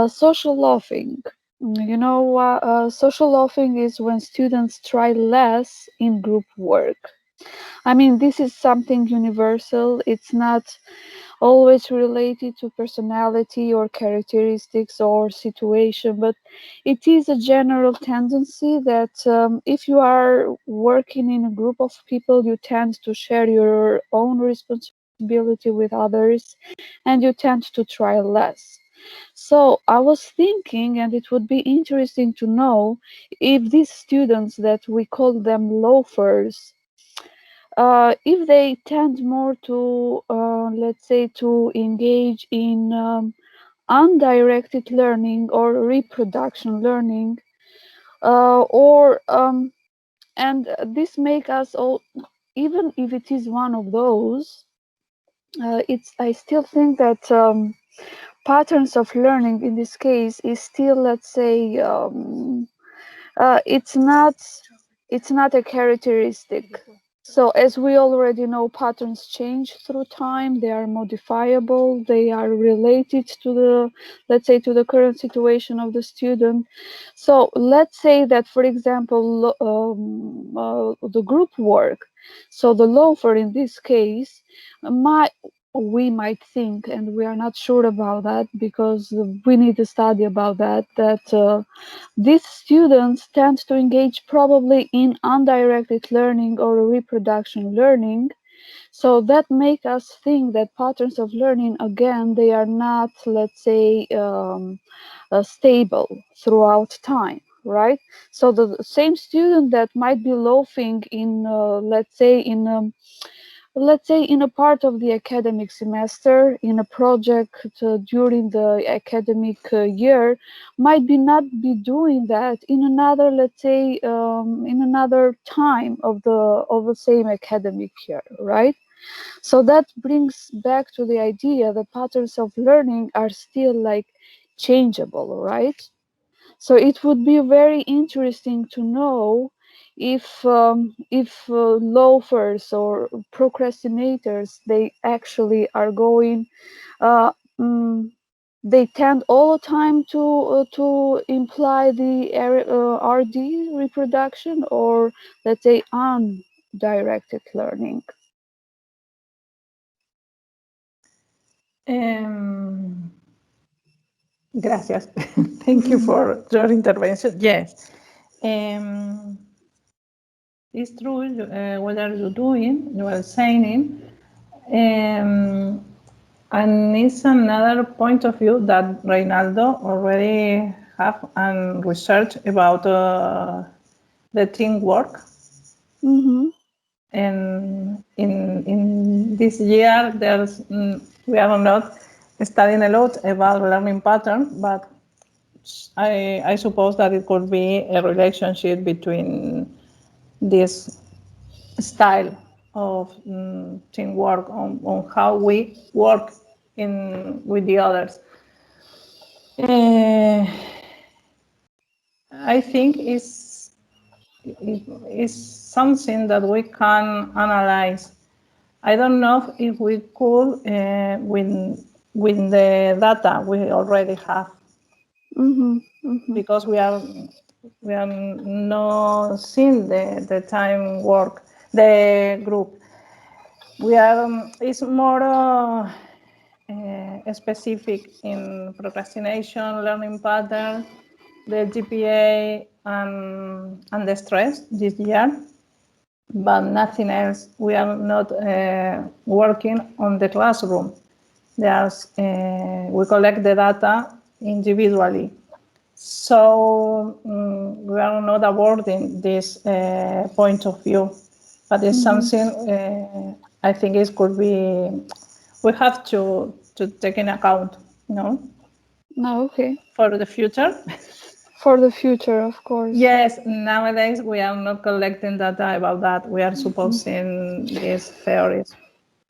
social loafing. You know, social loafing is when students try less in group work. I mean, this is something universal. It's not always related to personality or characteristics or situation, but it is a general tendency that if you are working in a group of people, you tend to share your own responsibility with others and you tend to try less. So I was thinking, and it would be interesting to know if these students that we call them loafers, if they tend more to, let's say, to engage in undirected learning or reproduction learning, and this make us all, even if it is one of those, I still think that patterns of learning in this case is still, let's say, it's not a characteristic. So as we already know, patterns change through time. They are modifiable. They are related to the, let's say, to the current situation of the student. So let's say that, for example, the group work. So the loafer in this case we might think, and we are not sure about that because we need to study about that, these students tend to engage probably in undirected learning or reproduction learning. So that make us think that patterns of learning, again, they are not, let's say, stable throughout time, right? So the same student that might be loafing in, let's say in a part of the academic semester, in a project during the academic year, might not be doing that in another, let's say, in another time of the same academic year, right? So that brings back to the idea that patterns of learning are still like changeable, right? So it would be very interesting to know if loafers or procrastinators, they actually are going, uh, mm, they tend all the time to imply the RD reproduction, or let's say undirected learning. Gracias. Thank you for your intervention. Yes. It's true, what are you doing? You are saying. And it's another point of view that Reynaldo already have and research about the teamwork. Mm-hmm. And in this year, we are not studying a lot about learning pattern, but I suppose that it could be a relationship between this style of teamwork on how we work with the others. I think it's something that we can analyze. I don't know if we could, with the data we already have. Because we are not seeing the time work, the group. We are, it's more specific in procrastination, learning pattern, the GPA and the stress this year, but nothing else. We are not working on the classroom. There's, we collect the data individually. So we are not avoiding this point of view, but it's something I think it could be, we have to take in account, no? No, okay. For the future. For the future, of course. Yes, nowadays we are not collecting data about that. We are supposing these theories.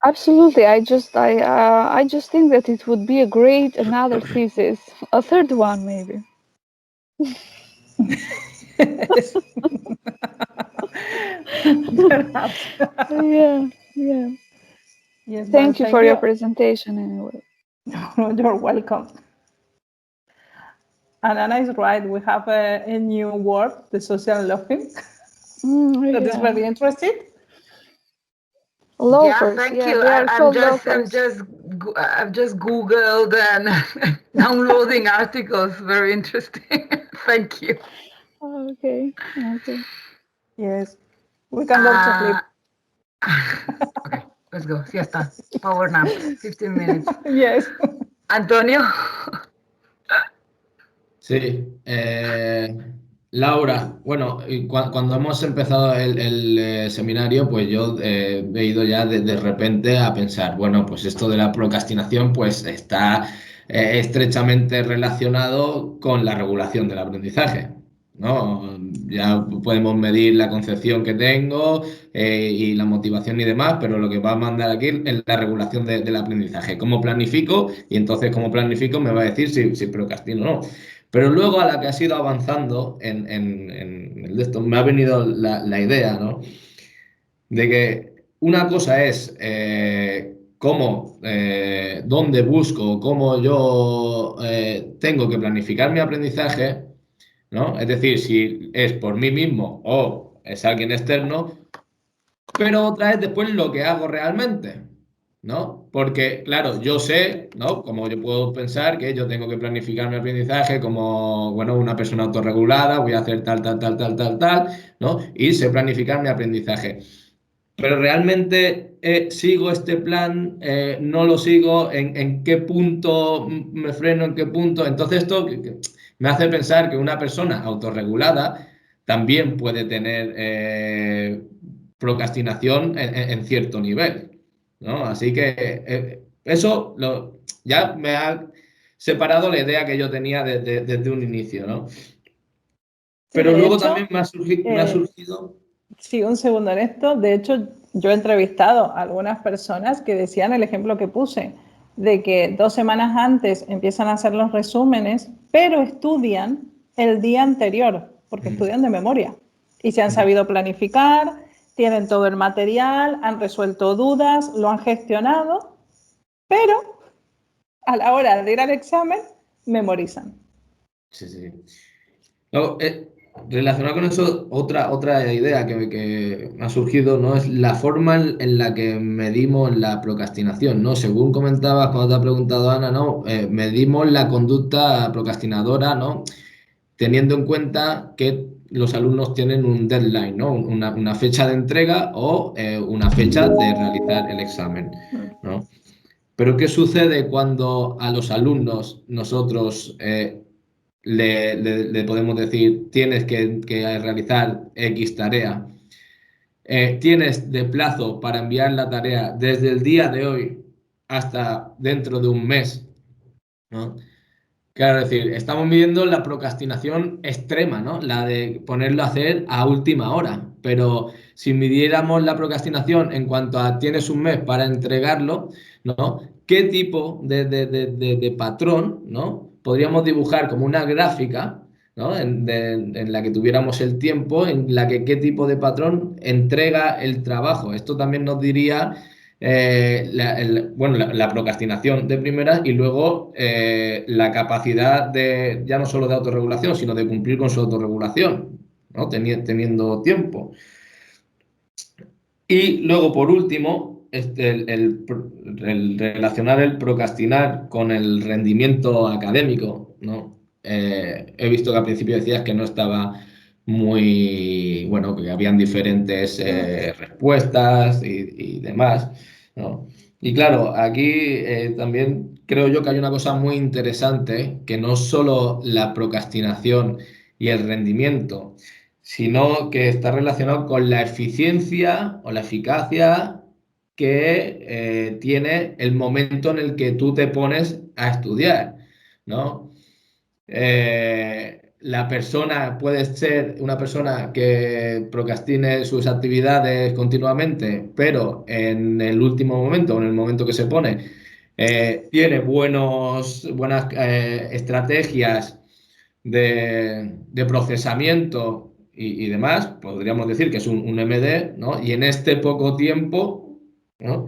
Absolutely. I just think that it would be a great another thesis, a third one maybe. Perhaps. Yeah. Yes, thank you for your presentation anyway. You're welcome. And Anna is right. We have a new word, the social loafing. That is very interesting. Loafers, thank you. They are called loafers. I've just Googled and downloading articles. Very interesting. Thank you. Okay. Yes, we can go to sleep. Okay, let's go. Siesta. Power nap. 15 minutes. Yes. Antonio. Sí. Laura, bueno, cuando hemos empezado el seminario, pues yo he ido ya de repente a pensar, bueno, pues esto de la procrastinación pues está estrechamente relacionado con la regulación del aprendizaje, ¿no? Ya podemos medir la concepción que tengo y la motivación y demás, pero lo que va a mandar aquí es la regulación del aprendizaje. ¿Cómo planifico? Y entonces, ¿cómo planifico? Me va a decir si procrastino o no. Pero luego, a la que has ido avanzando en el de esto, me ha venido la idea, ¿no? De que una cosa es cómo, dónde busco, cómo yo tengo que planificar mi aprendizaje, ¿no? Es decir, si es por mí mismo o es alguien externo, pero otra es después lo que hago realmente, ¿no? Porque, claro, yo sé, ¿no? Como yo puedo pensar que yo tengo que planificar mi aprendizaje como, bueno, una persona autorregulada, voy a hacer tal, ¿no? Y sé planificar mi aprendizaje. Pero realmente sigo este plan, no lo sigo, en qué punto me freno, en qué punto. Entonces esto me hace pensar que una persona autorregulada también puede tener procrastinación en cierto nivel, ¿no? Así que eso ya me ha separado la idea que yo tenía desde un inicio, ¿no? Pero de luego hecho, también me ha surgido... Sí, un segundo en esto. De hecho, yo he entrevistado a algunas personas que decían el ejemplo que puse, de que 2 semanas antes empiezan a hacer los resúmenes, pero estudian el día anterior, porque estudian de memoria. Y se han sabido planificar, tienen todo el material, han resuelto dudas, lo han gestionado, pero a la hora de ir al examen, memorizan. Sí. Luego, relacionado con eso, otra idea que me ha surgido, ¿no? Es la forma en la que medimos la procrastinación, ¿no? Según comentabas cuando te ha preguntado Ana, ¿no? Medimos la conducta procrastinadora, ¿no? Teniendo en cuenta que los alumnos tienen un deadline, ¿no? Una fecha de entrega o una fecha de realizar el examen, ¿no? Pero ¿qué sucede cuando a los alumnos nosotros le podemos decir tienes que realizar X tarea? Tienes de plazo para enviar la tarea desde el día de hoy hasta dentro de un mes, ¿no? Claro, es decir, estamos midiendo la procrastinación extrema, ¿no? La de ponerlo a hacer a última hora. Pero si midiéramos la procrastinación en cuanto a tienes un mes para entregarlo, ¿no? ¿Qué tipo de patrón, ¿no? Podríamos dibujar como una gráfica, ¿no? En la que tuviéramos el tiempo, en la que qué tipo de patrón entrega el trabajo. Esto también nos diría la procrastinación de primeras y luego la capacidad de, ya no solo de autorregulación, sino de cumplir con su autorregulación, ¿no? Teniendo tiempo. Y luego, por último, el relacionar el procrastinar con el rendimiento académico, ¿no? He visto que al principio decías que no estaba muy, bueno, que habían diferentes respuestas y demás, ¿no? Y claro, aquí también creo yo que hay una cosa muy interesante, que no solo la procrastinación y el rendimiento, sino que está relacionado con la eficiencia o la eficacia que tiene el momento en el que tú te pones a estudiar, ¿no? La persona puede ser una persona que procrastine sus actividades continuamente, pero en el último momento, o en el momento que se pone, tiene buenas estrategias de procesamiento y demás, podríamos decir que es un MD, ¿no? Y en este poco tiempo, ¿no?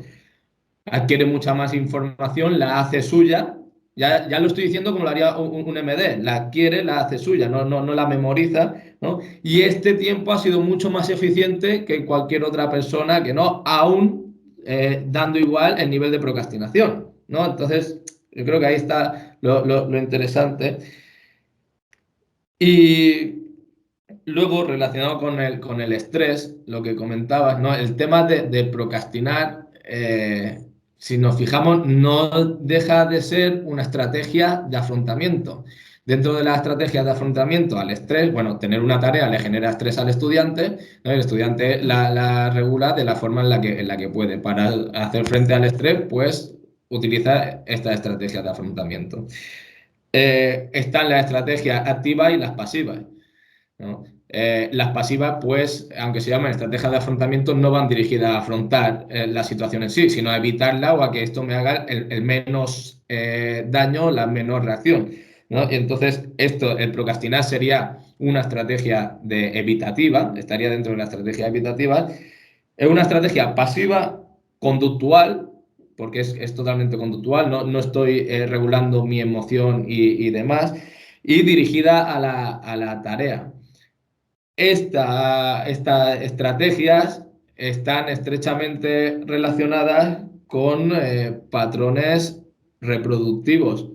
Adquiere mucha más información, la hace suya. Ya lo estoy diciendo como lo haría un MD, la adquiere, la hace suya, no la memoriza, ¿no? Y este tiempo ha sido mucho más eficiente que cualquier otra persona que no, aún dando igual el nivel de procrastinación, ¿no? Entonces, yo creo que ahí está lo interesante. Y luego, relacionado con el estrés, lo que comentabas, ¿no? El tema de procrastinar, si nos fijamos, no deja de ser una estrategia de afrontamiento. Dentro de las estrategias de afrontamiento al estrés, bueno, tener una tarea le genera estrés al estudiante, ¿no? El estudiante la regula de la forma en la que puede. Para hacer frente al estrés, pues utiliza estas estrategias de afrontamiento. Están las estrategias activas y las pasivas, ¿no? Las pasivas, pues, aunque se llaman estrategias de afrontamiento, no van dirigidas a afrontar la situación en sí, sino a evitarla o a que esto me haga el menos daño, la menor reacción, ¿no? Y entonces, el procrastinar sería una estrategia evitativa, estaría dentro de la estrategia evitativa. Es una estrategia pasiva, conductual, porque es totalmente conductual, no estoy regulando mi emoción y demás, y dirigida a la tarea. Estas estrategias están estrechamente relacionadas con patrones reproductivos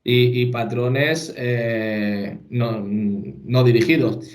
y patrones no dirigidos.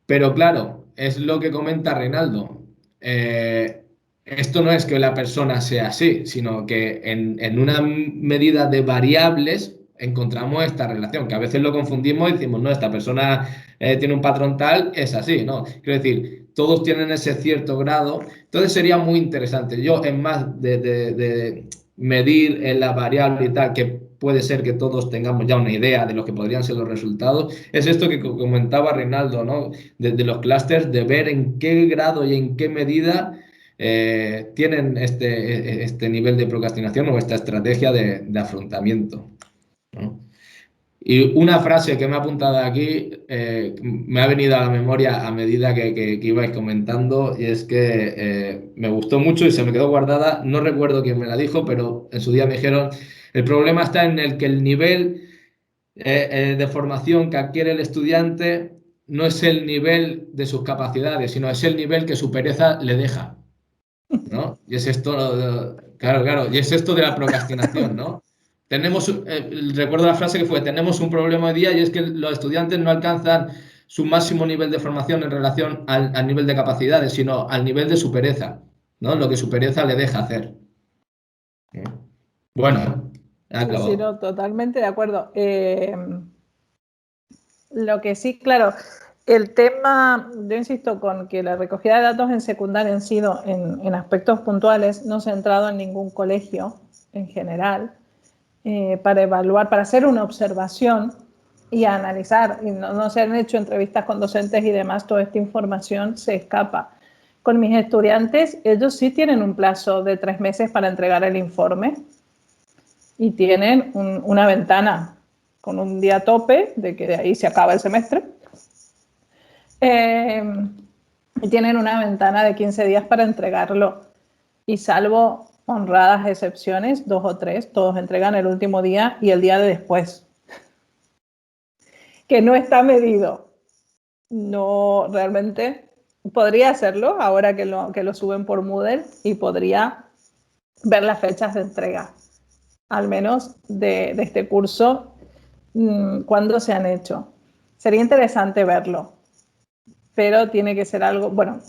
Pero claro, es lo que comenta Reinaldo. Esto no es que la persona sea así, sino que en una medida de variables encontramos esta relación, que a veces lo confundimos y decimos, no, esta persona tiene un patrón tal, es así, ¿no? Quiero decir, todos tienen ese cierto grado, entonces sería muy interesante. Yo, en más de medir en la variable y tal, que puede ser que todos tengamos ya una idea de lo que podrían ser los resultados, es esto que comentaba Reinaldo, ¿no? De los clústeres, de ver en qué grado y en qué medida tienen este nivel de procrastinación o esta estrategia de afrontamiento, ¿no? Y una frase que me ha apuntado aquí me ha venido a la memoria a medida que ibais comentando, y es que me gustó mucho y se me quedó guardada. No recuerdo quién me la dijo, pero en su día me dijeron, el problema está en el que el nivel de formación que adquiere el estudiante no es el nivel de sus capacidades, sino es el nivel que su pereza le deja, ¿no? Y es esto, claro, y es esto de la procrastinación, ¿no? Recuerdo la frase que fue, tenemos un problema hoy día y es que los estudiantes no alcanzan su máximo nivel de formación en relación al nivel de capacidades, sino al nivel de su pereza, ¿no? Lo que su pereza le deja hacer. Bueno, sí, no, totalmente de acuerdo. Lo que sí, claro, el tema, yo insisto con que la recogida de datos en secundaria han sido en aspectos puntuales, no centrado en ningún colegio en general, para evaluar, para hacer una observación y analizar, y no se han hecho entrevistas con docentes y demás, toda esta información se escapa. Con mis estudiantes, ellos sí tienen un plazo de 3 meses para entregar el informe y tienen una ventana con un día tope, de que de ahí se acaba el semestre, y tienen una ventana de 15 días para entregarlo. Y salvo honradas excepciones, 2 o 3, todos entregan el último día y el día de después. Que no está medido. No, realmente podría hacerlo ahora que lo suben por Moodle y podría ver las fechas de entrega, al menos de este curso, cuándo se han hecho. Sería interesante verlo, pero tiene que ser algo, bueno,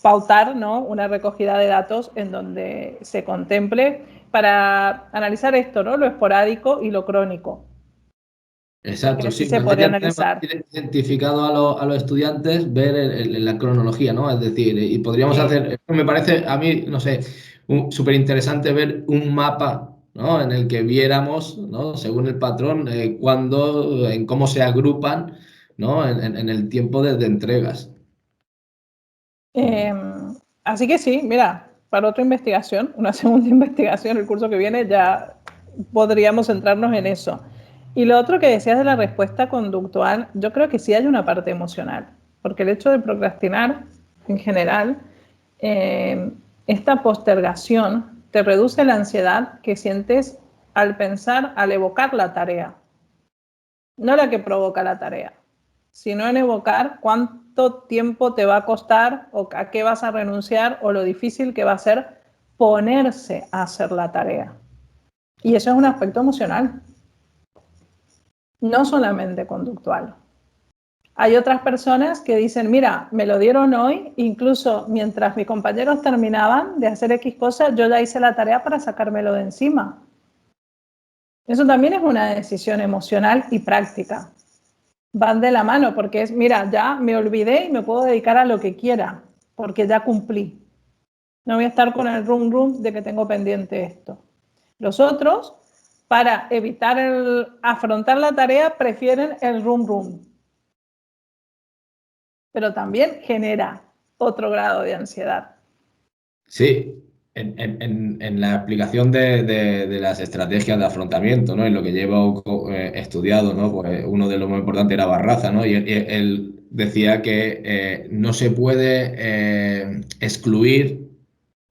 pautar, ¿no?, una recogida de datos en donde se contemple para analizar esto, ¿no?, lo esporádico y lo crónico. Exacto, sí, se podría analizar. Tiene identificado a los estudiantes ver la cronología, ¿no? Es decir, y podríamos hacer, me parece a mí, no sé, súper interesante ver un mapa, ¿no?, en el que viéramos, ¿no?, según el patrón, en cómo se agrupan, ¿no?, en el tiempo de entregas. Así que sí, mira, para otra investigación, una segunda investigación, el curso que viene, ya podríamos centrarnos en eso. Y lo otro que decías de la respuesta conductual, yo creo que sí hay una parte emocional, porque el hecho de procrastinar, en general, esta postergación te reduce la ansiedad que sientes al pensar, al evocar la tarea. No la que provoca la tarea, sino en evocar cuánto tiempo te va a costar o a qué vas a renunciar o lo difícil que va a ser ponerse a hacer la tarea. Y eso es un aspecto emocional, no solamente conductual. Hay otras personas que dicen, mira, me lo dieron hoy, incluso mientras mis compañeros terminaban de hacer X cosas, yo ya hice la tarea para sacármelo de encima. Eso también es una decisión emocional y práctica. Van de la mano porque es, mira, ya me olvidé y me puedo dedicar a lo que quiera porque ya cumplí. No voy a estar con el rum de que tengo pendiente esto. Los otros, para evitar afrontar la tarea, prefieren el rum. Pero también genera otro grado de ansiedad. Sí, en la explicación de las estrategias de afrontamiento, ¿no?, en lo que llevo estudiado, ¿no?, pues uno de los más importantes era Barraza, ¿no?, y él decía que no se puede excluir,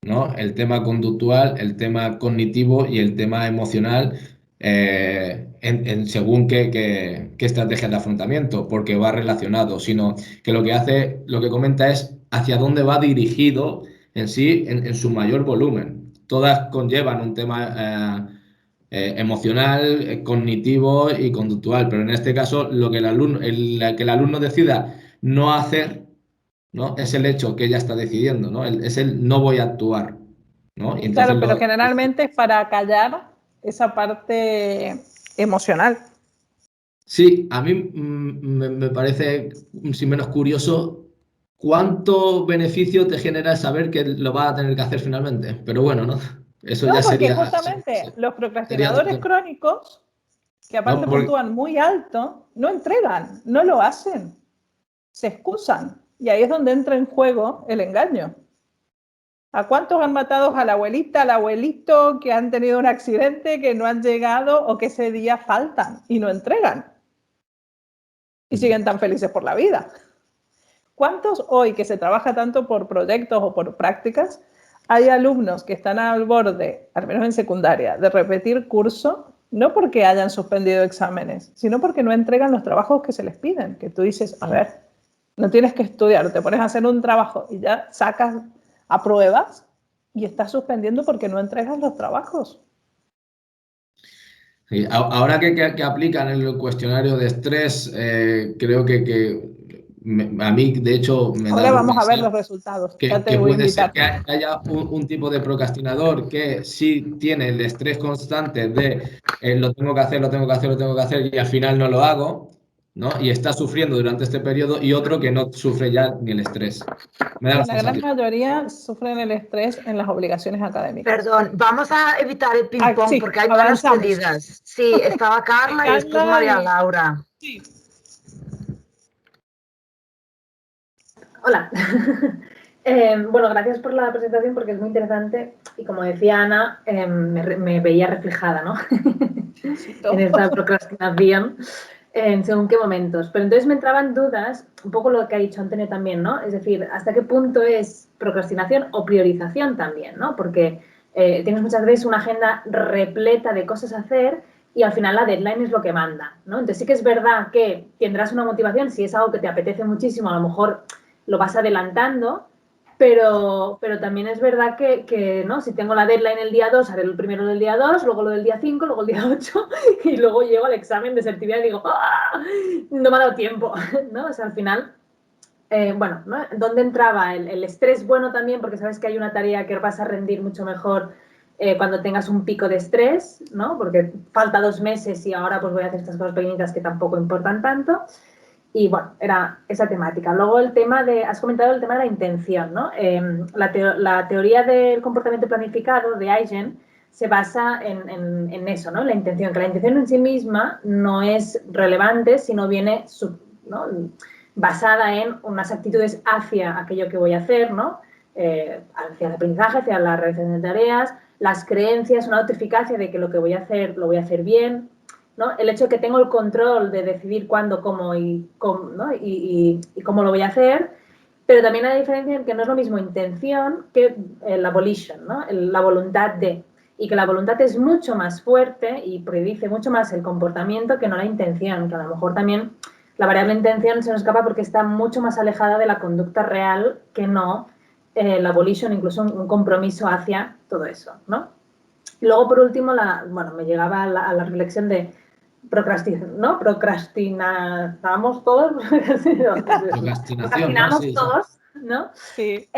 ¿no?, el tema conductual, el tema cognitivo y el tema emocional según qué estrategias de afrontamiento, porque va relacionado, sino que lo que comenta es hacia dónde va dirigido en sí, en su mayor volumen. Todas conllevan un tema emocional, cognitivo y conductual, pero en este caso lo que el alumno decida no hacer, ¿no?, es el hecho que ella está decidiendo, ¿no?, es el no voy a actuar, ¿no? Y entonces claro, pero generalmente es para callar esa parte emocional. Sí, a mí me parece, sin menos curioso, cuánto beneficio te genera saber que lo vas a tener que hacer finalmente. Pero bueno, ¿no? Eso No, ya porque sería justamente los procrastinadores otro tema. crónicos, que No, aparte puntúan muy alto, no entregan, no lo hacen, se excusan. Y ahí es donde entra en juego el engaño. ¿A cuántos han matado a la abuelita, al abuelito que han tenido un accidente, que no han llegado o que ese día faltan y no entregan? Y siguen tan felices por la vida. ¿Cuántos hoy que se trabaja tanto por proyectos o por prácticas, hay alumnos que están al borde, al menos en secundaria, de repetir curso, no porque hayan suspendido exámenes, sino porque no entregan los trabajos que se les piden? Que tú dices, a ver, no tienes que estudiar, te pones a hacer un trabajo y ya sacas, apruebas y estás suspendiendo porque no entregas los trabajos. Sí, ahora que aplican el cuestionario de estrés, creo que a mí, de hecho, me da Ahora por vamos a ver pensar los resultados. Ya te que voy a puede ser invitar. que haya un tipo de procrastinador que sí tiene el estrés constante de lo tengo que hacer, lo tengo que hacer, lo tengo que hacer y al final no lo hago, ¿no? Y está sufriendo durante este periodo, y otro que no sufre ya ni el estrés. Me da la La gran sensación. mayoría sufren el estrés en las obligaciones académicas. Perdón, vamos a evitar el ping-pong Sí, porque hay manos avanzamos. tendidas. Sí, estaba Carla y después María Laura. Sí. Hola. Bueno, gracias por la presentación porque es muy interesante y como decía Ana, me veía reflejada, ¿no? En esta procrastinación en según qué momentos. Pero entonces me entraban dudas, un poco lo que ha dicho Antonio también, ¿no? Es decir, ¿hasta qué punto es procrastinación o priorización también, ¿no? Porque tienes muchas veces una agenda repleta de cosas a hacer y al final la deadline es lo que manda, ¿no? Entonces sí que es verdad que tendrás una motivación, si es algo que te apetece muchísimo, a lo mejor lo vas adelantando, pero también es verdad que ¿no? Si tengo la deadline el día 2, haré el primero del día 2, luego lo del día 5, luego el día 8 y luego llego al examen de selectividad y digo, ¡ah! No me ha dado tiempo, ¿no? O sea, al final, bueno, ¿no? ¿Dónde entraba el estrés? Bueno, también porque sabes que hay una tarea que vas a rendir mucho mejor cuando tengas un pico de estrés, ¿no? Porque falta 2 meses y ahora pues voy a hacer estas cosas pequeñitas que tampoco importan tanto. Y bueno, era esa temática. Luego el tema has comentado el tema de la intención, ¿no? La teoría del comportamiento planificado de Eigen se basa en eso, ¿no? La intención, que la intención en sí misma no es relevante, sino viene ¿no? basada en unas actitudes hacia aquello que voy a hacer, ¿no? Hacia el aprendizaje, hacia la realización de tareas, las creencias, una autoeficacia de que lo que voy a hacer, lo voy a hacer bien, ¿no? El hecho de que tengo el control de decidir cuándo, cómo y cómo, ¿no? y cómo lo voy a hacer, pero también hay diferencia en que no es lo mismo intención que la volition, ¿no? La voluntad de, y que la voluntad es mucho más fuerte y predice mucho más el comportamiento que no la intención, que a lo mejor también la variable intención se nos escapa porque está mucho más alejada de la conducta real que no la volition, incluso un compromiso hacia todo eso, ¿no? Y luego, por último, bueno, me llegaba a la reflexión de ¿no? Procrastinamos todos. Procrastinamos sí, todos, ¿no? Sí.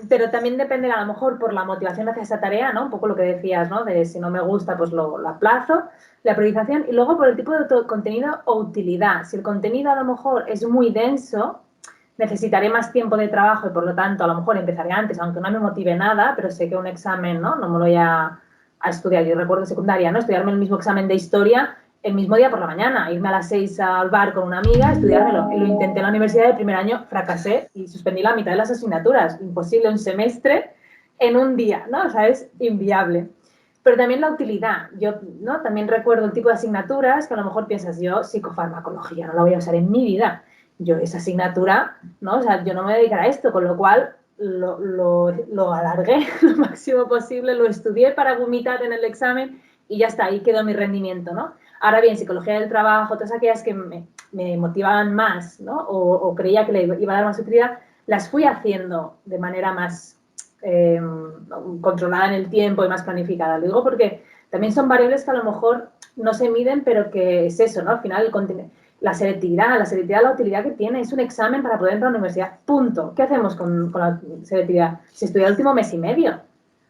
Pero también depende, a lo mejor, por la motivación hacia esa tarea, ¿no? Un poco lo que decías, ¿no? De si no me gusta, pues lo aplazo, la priorización. Y luego por el tipo de contenido o utilidad. Si el contenido a lo mejor es muy denso, necesitaré más tiempo de trabajo y por lo tanto a lo mejor empezaré antes, aunque no me motive nada, pero sé que un examen, ¿no? No me lo voy a estudiar. Yo recuerdo secundaria, ¿no? Estudiarme el mismo examen de historia el mismo día por la mañana, irme a las 6 al bar con una amiga, estudiármelo. Y lo intenté en la universidad del primer año, fracasé y suspendí la mitad de las asignaturas. Imposible un semestre en un día, ¿no? O sea, es inviable. Pero también la utilidad. Yo, ¿no? También recuerdo el tipo de asignaturas que a lo mejor piensas, yo psicofarmacología no la voy a usar en mi vida. Yo esa asignatura, ¿no? O sea, yo no me voy a dedicar a esto, con lo cual lo alargué lo máximo posible, lo estudié para vomitar en el examen y ya está, ahí quedó mi rendimiento, ¿no? Ahora bien, psicología del trabajo, todas aquellas que me motivaban más, ¿no? O creía que le iba a dar más utilidad, las fui haciendo de manera más controlada en el tiempo y más planificada. Lo digo porque también son variables que a lo mejor no se miden, pero que es eso, ¿no? Al final, la selectividad, la utilidad que tiene, es un examen para poder entrar a la universidad, punto. ¿Qué hacemos con la selectividad? Se estudia el último mes y medio,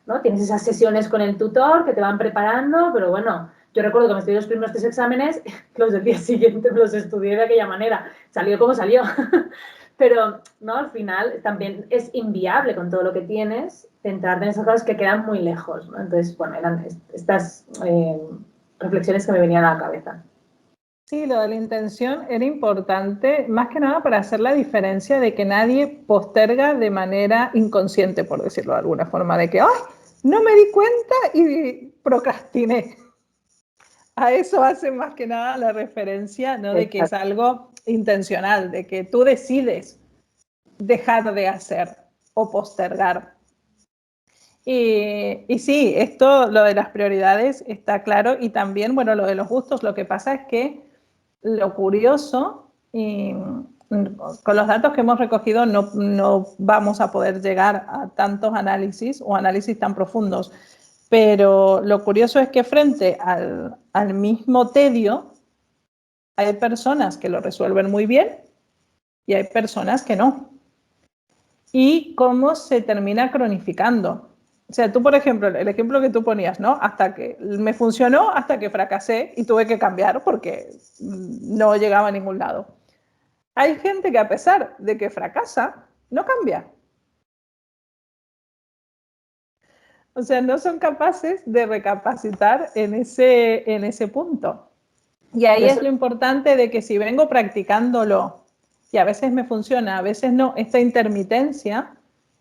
¿no? Tienes esas sesiones con el tutor que te van preparando, pero bueno, yo recuerdo que me estudié los primeros 3 exámenes, los del día siguiente me los estudié de aquella manera, salió como salió. Pero, ¿no? Al final también es inviable con todo lo que tienes centrarte en esas cosas que quedan muy lejos, ¿no? Entonces, bueno, eran estas reflexiones que me venían a la cabeza. Sí, lo de la intención era importante, más que nada para hacer la diferencia de que nadie posterga de manera inconsciente, por decirlo de alguna forma, de que, ¡ay! No me di cuenta y procrastiné. A eso hace más que nada la referencia, ¿no? De que es algo intencional, de que tú decides dejar de hacer o postergar. Y sí, esto, lo de las prioridades está claro, y también, bueno, lo de los gustos, lo que pasa es que lo curioso, con los datos que hemos recogido no vamos a poder llegar a tantos análisis o análisis tan profundos, pero lo curioso es que frente al mismo tedio hay personas que lo resuelven muy bien y hay personas que no. Y cómo se termina cronificando. O sea, tú, por ejemplo, el ejemplo que tú ponías, ¿no? Hasta que me funcionó, hasta que fracasé y tuve que cambiar porque no llegaba a ningún lado. Hay gente que a pesar de que fracasa, no cambia. O sea, no son capaces de recapacitar en ese punto. Y ahí es lo importante de que si vengo practicándolo y a veces me funciona, a veces no, esta intermitencia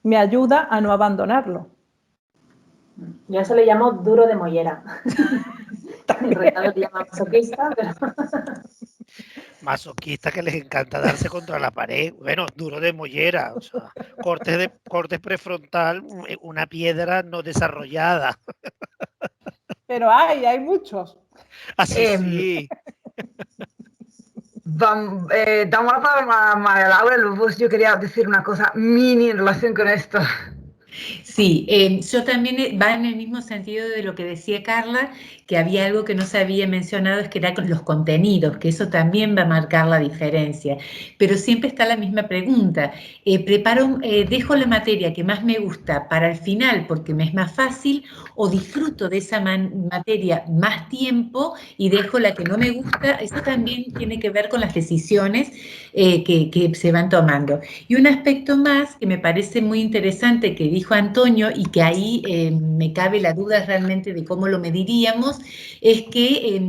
me ayuda a no abandonarlo. Yo a eso le llamo duro de mollera. El retado le llama masoquista, pero... Masoquistas que les encanta darse contra la pared. Bueno, duro de mollera, o sea, cortes prefrontal, una piedra no desarrollada. Pero hay muchos. Así sí. Damos la palabra a María Laura, luego yo quería decir una cosa mini en relación con esto. Sí, yo también va en el mismo sentido de lo que decía Carla, que había algo que no se había mencionado, es que era con los contenidos, que eso también va a marcar la diferencia. Pero siempre está la misma pregunta. ¿Dejo la materia que más me gusta para el final porque me es más fácil o disfruto de esa materia más tiempo y dejo la que no me gusta? Eso también tiene que ver con las decisiones que se van tomando. Y un aspecto más que me parece muy interesante que dijo Antonio y que ahí me cabe la duda realmente de cómo lo mediríamos, es que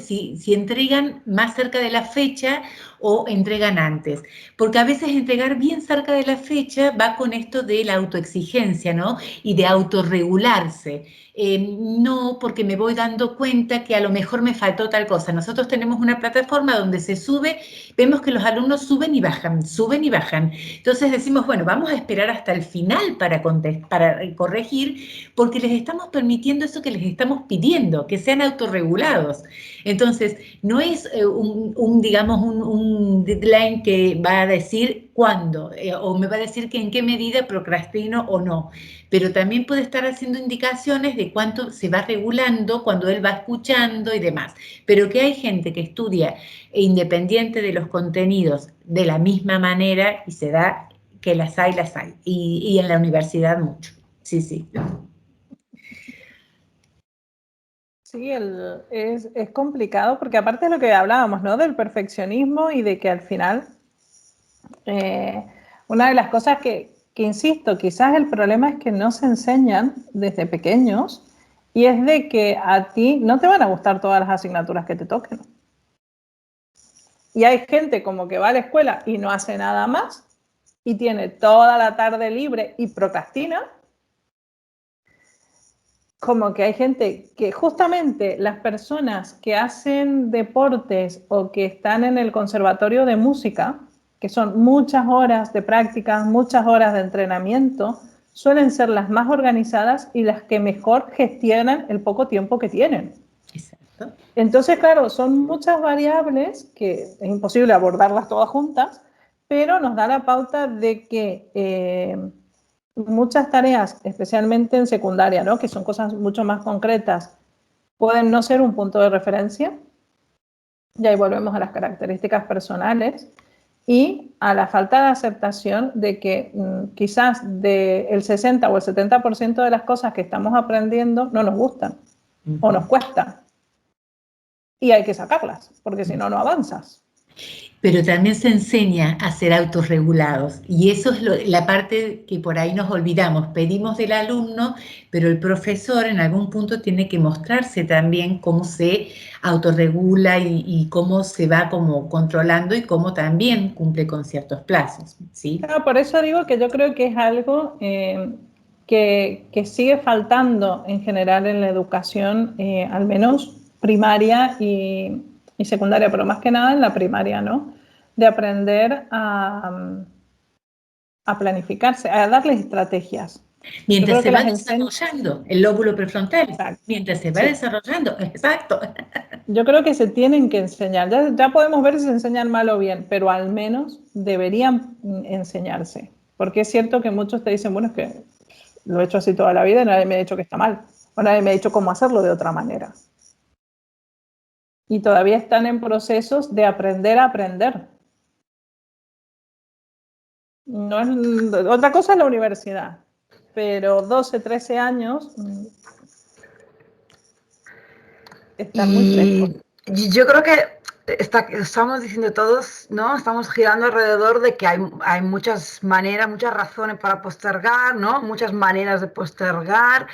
si entregan más cerca de la fecha o entregan antes, porque a veces entregar bien cerca de la fecha va con esto de la autoexigencia, ¿no? Y de autorregularse. No, porque me voy dando cuenta que a lo mejor me faltó tal cosa. Nosotros tenemos una plataforma donde se sube, vemos que los alumnos suben y bajan, suben y bajan. Entonces decimos, bueno, vamos a esperar hasta el final para corregir, porque les estamos permitiendo eso que les estamos pidiendo, que sean autorregulados. Entonces, no es digamos, un deadline que va a decir cuándo, o me va a decir que en qué medida procrastino o no, pero también puede estar haciendo indicaciones de cuánto se va regulando cuando él va escuchando y demás. Pero que hay gente que estudia independiente de los contenidos de la misma manera y se da que las hay. Y en la universidad mucho. Sí, sí. Sí, es complicado porque aparte de lo que hablábamos, ¿no? Del perfeccionismo y de que al final una de las cosas que insisto, quizás el problema es que no se enseñan desde pequeños y es de que a ti no te van a gustar todas las asignaturas que te toquen. Y hay gente como que va a la escuela y no hace nada más y tiene toda la tarde libre y procrastina. Como que hay gente que justamente las personas que hacen deportes o que están en el conservatorio de música, que son muchas horas de práctica, muchas horas de entrenamiento, suelen ser las más organizadas y las que mejor gestionan el poco tiempo que tienen. Exacto. Entonces, claro, son muchas variables que es imposible abordarlas todas juntas, pero nos da la pauta de que muchas tareas, especialmente en secundaria, ¿no? Que son cosas mucho más concretas, pueden no ser un punto de referencia. Y ahí volvemos a las características personales y a la falta de aceptación de que quizás del 60 o el 70% de las cosas que estamos aprendiendo no nos gustan o nos cuestan. Y hay que sacarlas, porque si no, no avanzas. Pero también se enseña a ser autorregulados y eso es la parte que por ahí nos olvidamos. Pedimos del alumno, pero el profesor en algún punto tiene que mostrarse también cómo se autorregula y cómo se va como controlando y cómo también cumple con ciertos plazos, ¿sí? Claro, por eso digo que yo creo que es algo que sigue faltando en general en la educación, al menos primaria y secundaria, pero más que nada en la primaria, ¿no? De aprender a planificarse, a darles estrategias. Mientras se va desarrollando el lóbulo prefrontal, exacto. Mientras se va desarrollando, exacto. Yo creo que se tienen que enseñar, ya podemos ver si se enseñan mal o bien, pero al menos deberían enseñarse, porque es cierto que muchos te dicen, bueno, es que lo he hecho así toda la vida y nadie me ha dicho que está mal, o nadie me ha dicho cómo hacerlo de otra manera. Y todavía están en procesos de aprender a aprender. No es, otra cosa es la universidad, pero 12, 13 años están muy frescos. Yo creo que estamos diciendo todos, ¿no? Estamos girando alrededor de que hay muchas maneras, muchas razones para postergar, ¿no? Muchas maneras de postergar.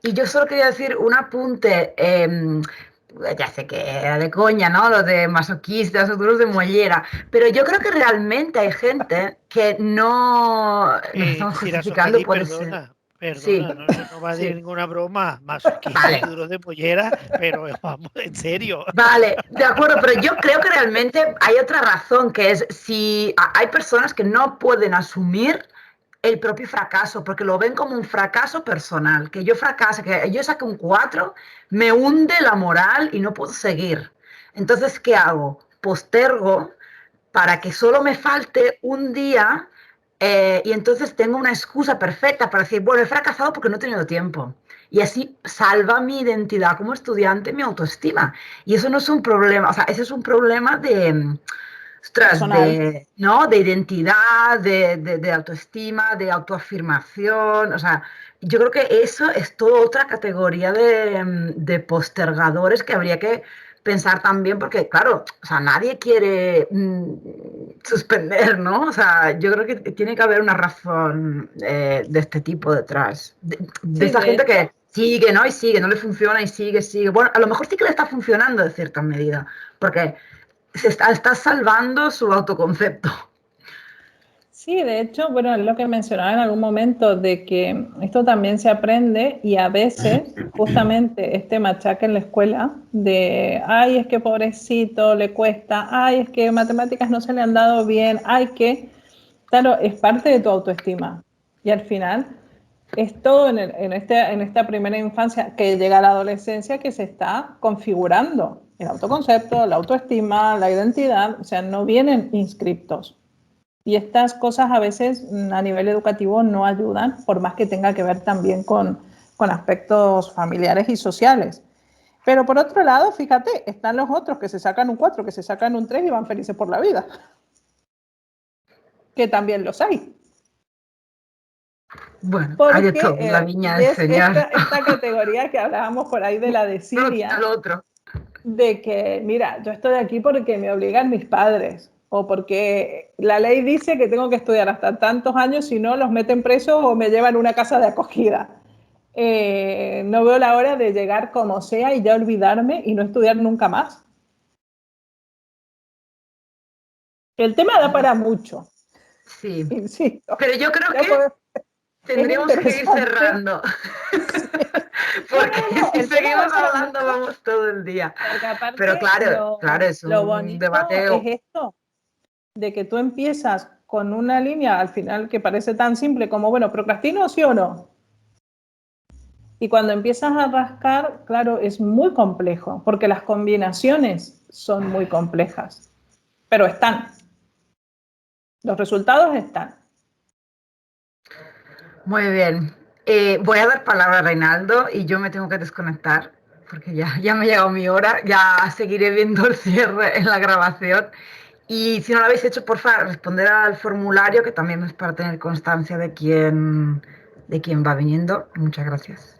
Y yo solo quería decir un apunte, ya sé que era de coña, ¿no? Lo de masoquistas o duros de mollera, pero yo creo que realmente hay gente que no estamos justificando, puede ser. Perdona, no va a decir ninguna broma, más que duros de pollera, pero vamos, en serio. Vale, de acuerdo, pero yo creo que realmente hay otra razón, que es si hay personas que no pueden asumir el propio fracaso, porque lo ven como un fracaso personal, que yo fracase, que yo saque un 4, me hunde la moral y no puedo seguir. Entonces, ¿qué hago? Postergo para que solo me falte un día y entonces tengo una excusa perfecta para decir, bueno, he fracasado porque no he tenido tiempo. Y así salva mi identidad como estudiante, mi autoestima. Y eso no es un problema, o sea, ese es un problema de, ostras, ¿no? De identidad, de autoestima, de autoafirmación. O sea, yo creo que eso es toda otra categoría de postergadores que habría que pensar también, porque claro, o sea, nadie quiere suspender, ¿no? O sea, yo creo que tiene que haber una razón de este tipo detrás. De esa gente que sigue, ¿no? Y sigue, no le funciona y sigue, sigue. Bueno, a lo mejor sí que le está funcionando de cierta medida, porque está salvando su autoconcepto. Sí, de hecho, bueno, es lo que mencionaba en algún momento, de que esto también se aprende y a veces justamente este machaque en la escuela de, ay, es que pobrecito, le cuesta, ay, es que matemáticas no se le han dado bien, ay, que, claro, es parte de tu autoestima. Y al final es todo en esta primera infancia que llega a la adolescencia que se está configurando el autoconcepto, la autoestima, la identidad, o sea, no vienen inscriptos. Y estas cosas a veces a nivel educativo no ayudan, por más que tenga que ver también con aspectos familiares y sociales. Pero por otro lado, fíjate, están los otros que se sacan un 4, que se sacan un 3 y van felices por la vida. Que también los hay. Bueno, porque hay de todo, la viña del Señor. Esta categoría que hablábamos por ahí de la desidia, de que, mira, yo estoy aquí porque me obligan mis padres, o porque la ley dice que tengo que estudiar hasta tantos años, si no los meten presos o me llevan a una casa de acogida. No veo la hora de llegar como sea y ya olvidarme y no estudiar nunca más. El tema da para mucho. Sí, insisto. pero yo creo que tendríamos que ir cerrando. Porque si seguimos hablando mucho, vamos todo el día. Aparte, pero claro, es un debate. Es esto, de que tú empiezas con una línea al final que parece tan simple como, bueno, ¿procrastino sí o no? Y cuando empiezas a rascar, claro, es muy complejo, porque las combinaciones son muy complejas, pero están. Los resultados están. Muy bien. Voy a dar palabra a Reinaldo y yo me tengo que desconectar, porque ya me ha llegado mi hora, ya seguiré viendo el cierre en la grabación. Y si no lo habéis hecho, por favor, responder al formulario, que también es para tener constancia de quién va viniendo. Muchas gracias.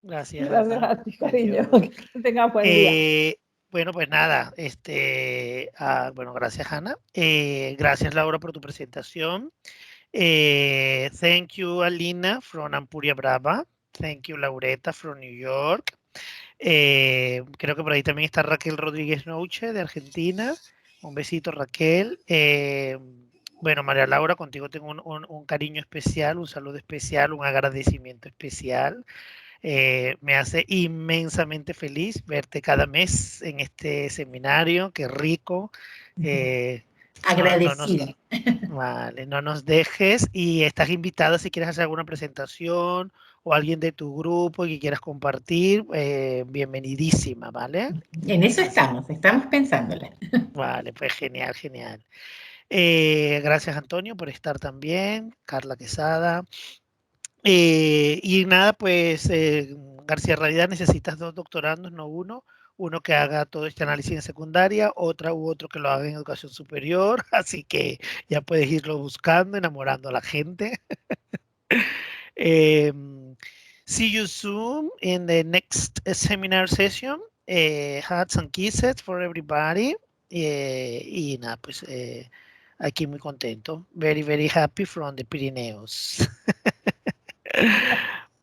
Gracias a ti, cariño. Que tengas buen día. Bueno, pues nada, bueno, gracias, Ana. Gracias, Laura, por tu presentación. Thank you, Alina, from Ampuria Brava. Thank you, Laureta, from New York. Creo que por ahí también está Raquel Rodríguez Nouche, de Argentina. Un besito, Raquel. Bueno, María Laura, contigo tengo un cariño especial, un saludo especial, un agradecimiento especial. Me hace inmensamente feliz verte cada mes en este seminario. Qué rico. Agradecida. Vale, no nos dejes, y estás invitada si quieres hacer alguna presentación o alguien de tu grupo que quieras compartir, bienvenidísima, ¿vale? En eso estamos pensándola. Vale, pues genial, genial. Gracias, Antonio, por estar también, Carla Quesada. Y nada, pues García Realidad, necesitas 2 doctorandos, no uno que haga todo este análisis en secundaria, otro que lo haga en educación superior, así que ya puedes irlo buscando, enamorando a la gente. See you soon in the next seminar session. Hugs and kisses for everybody. Y nada, pues aquí muy contento. Very, very happy from the Pirineos.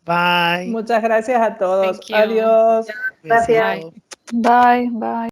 Bye. Muchas gracias a todos. Adiós. Gracias. Bye, bye.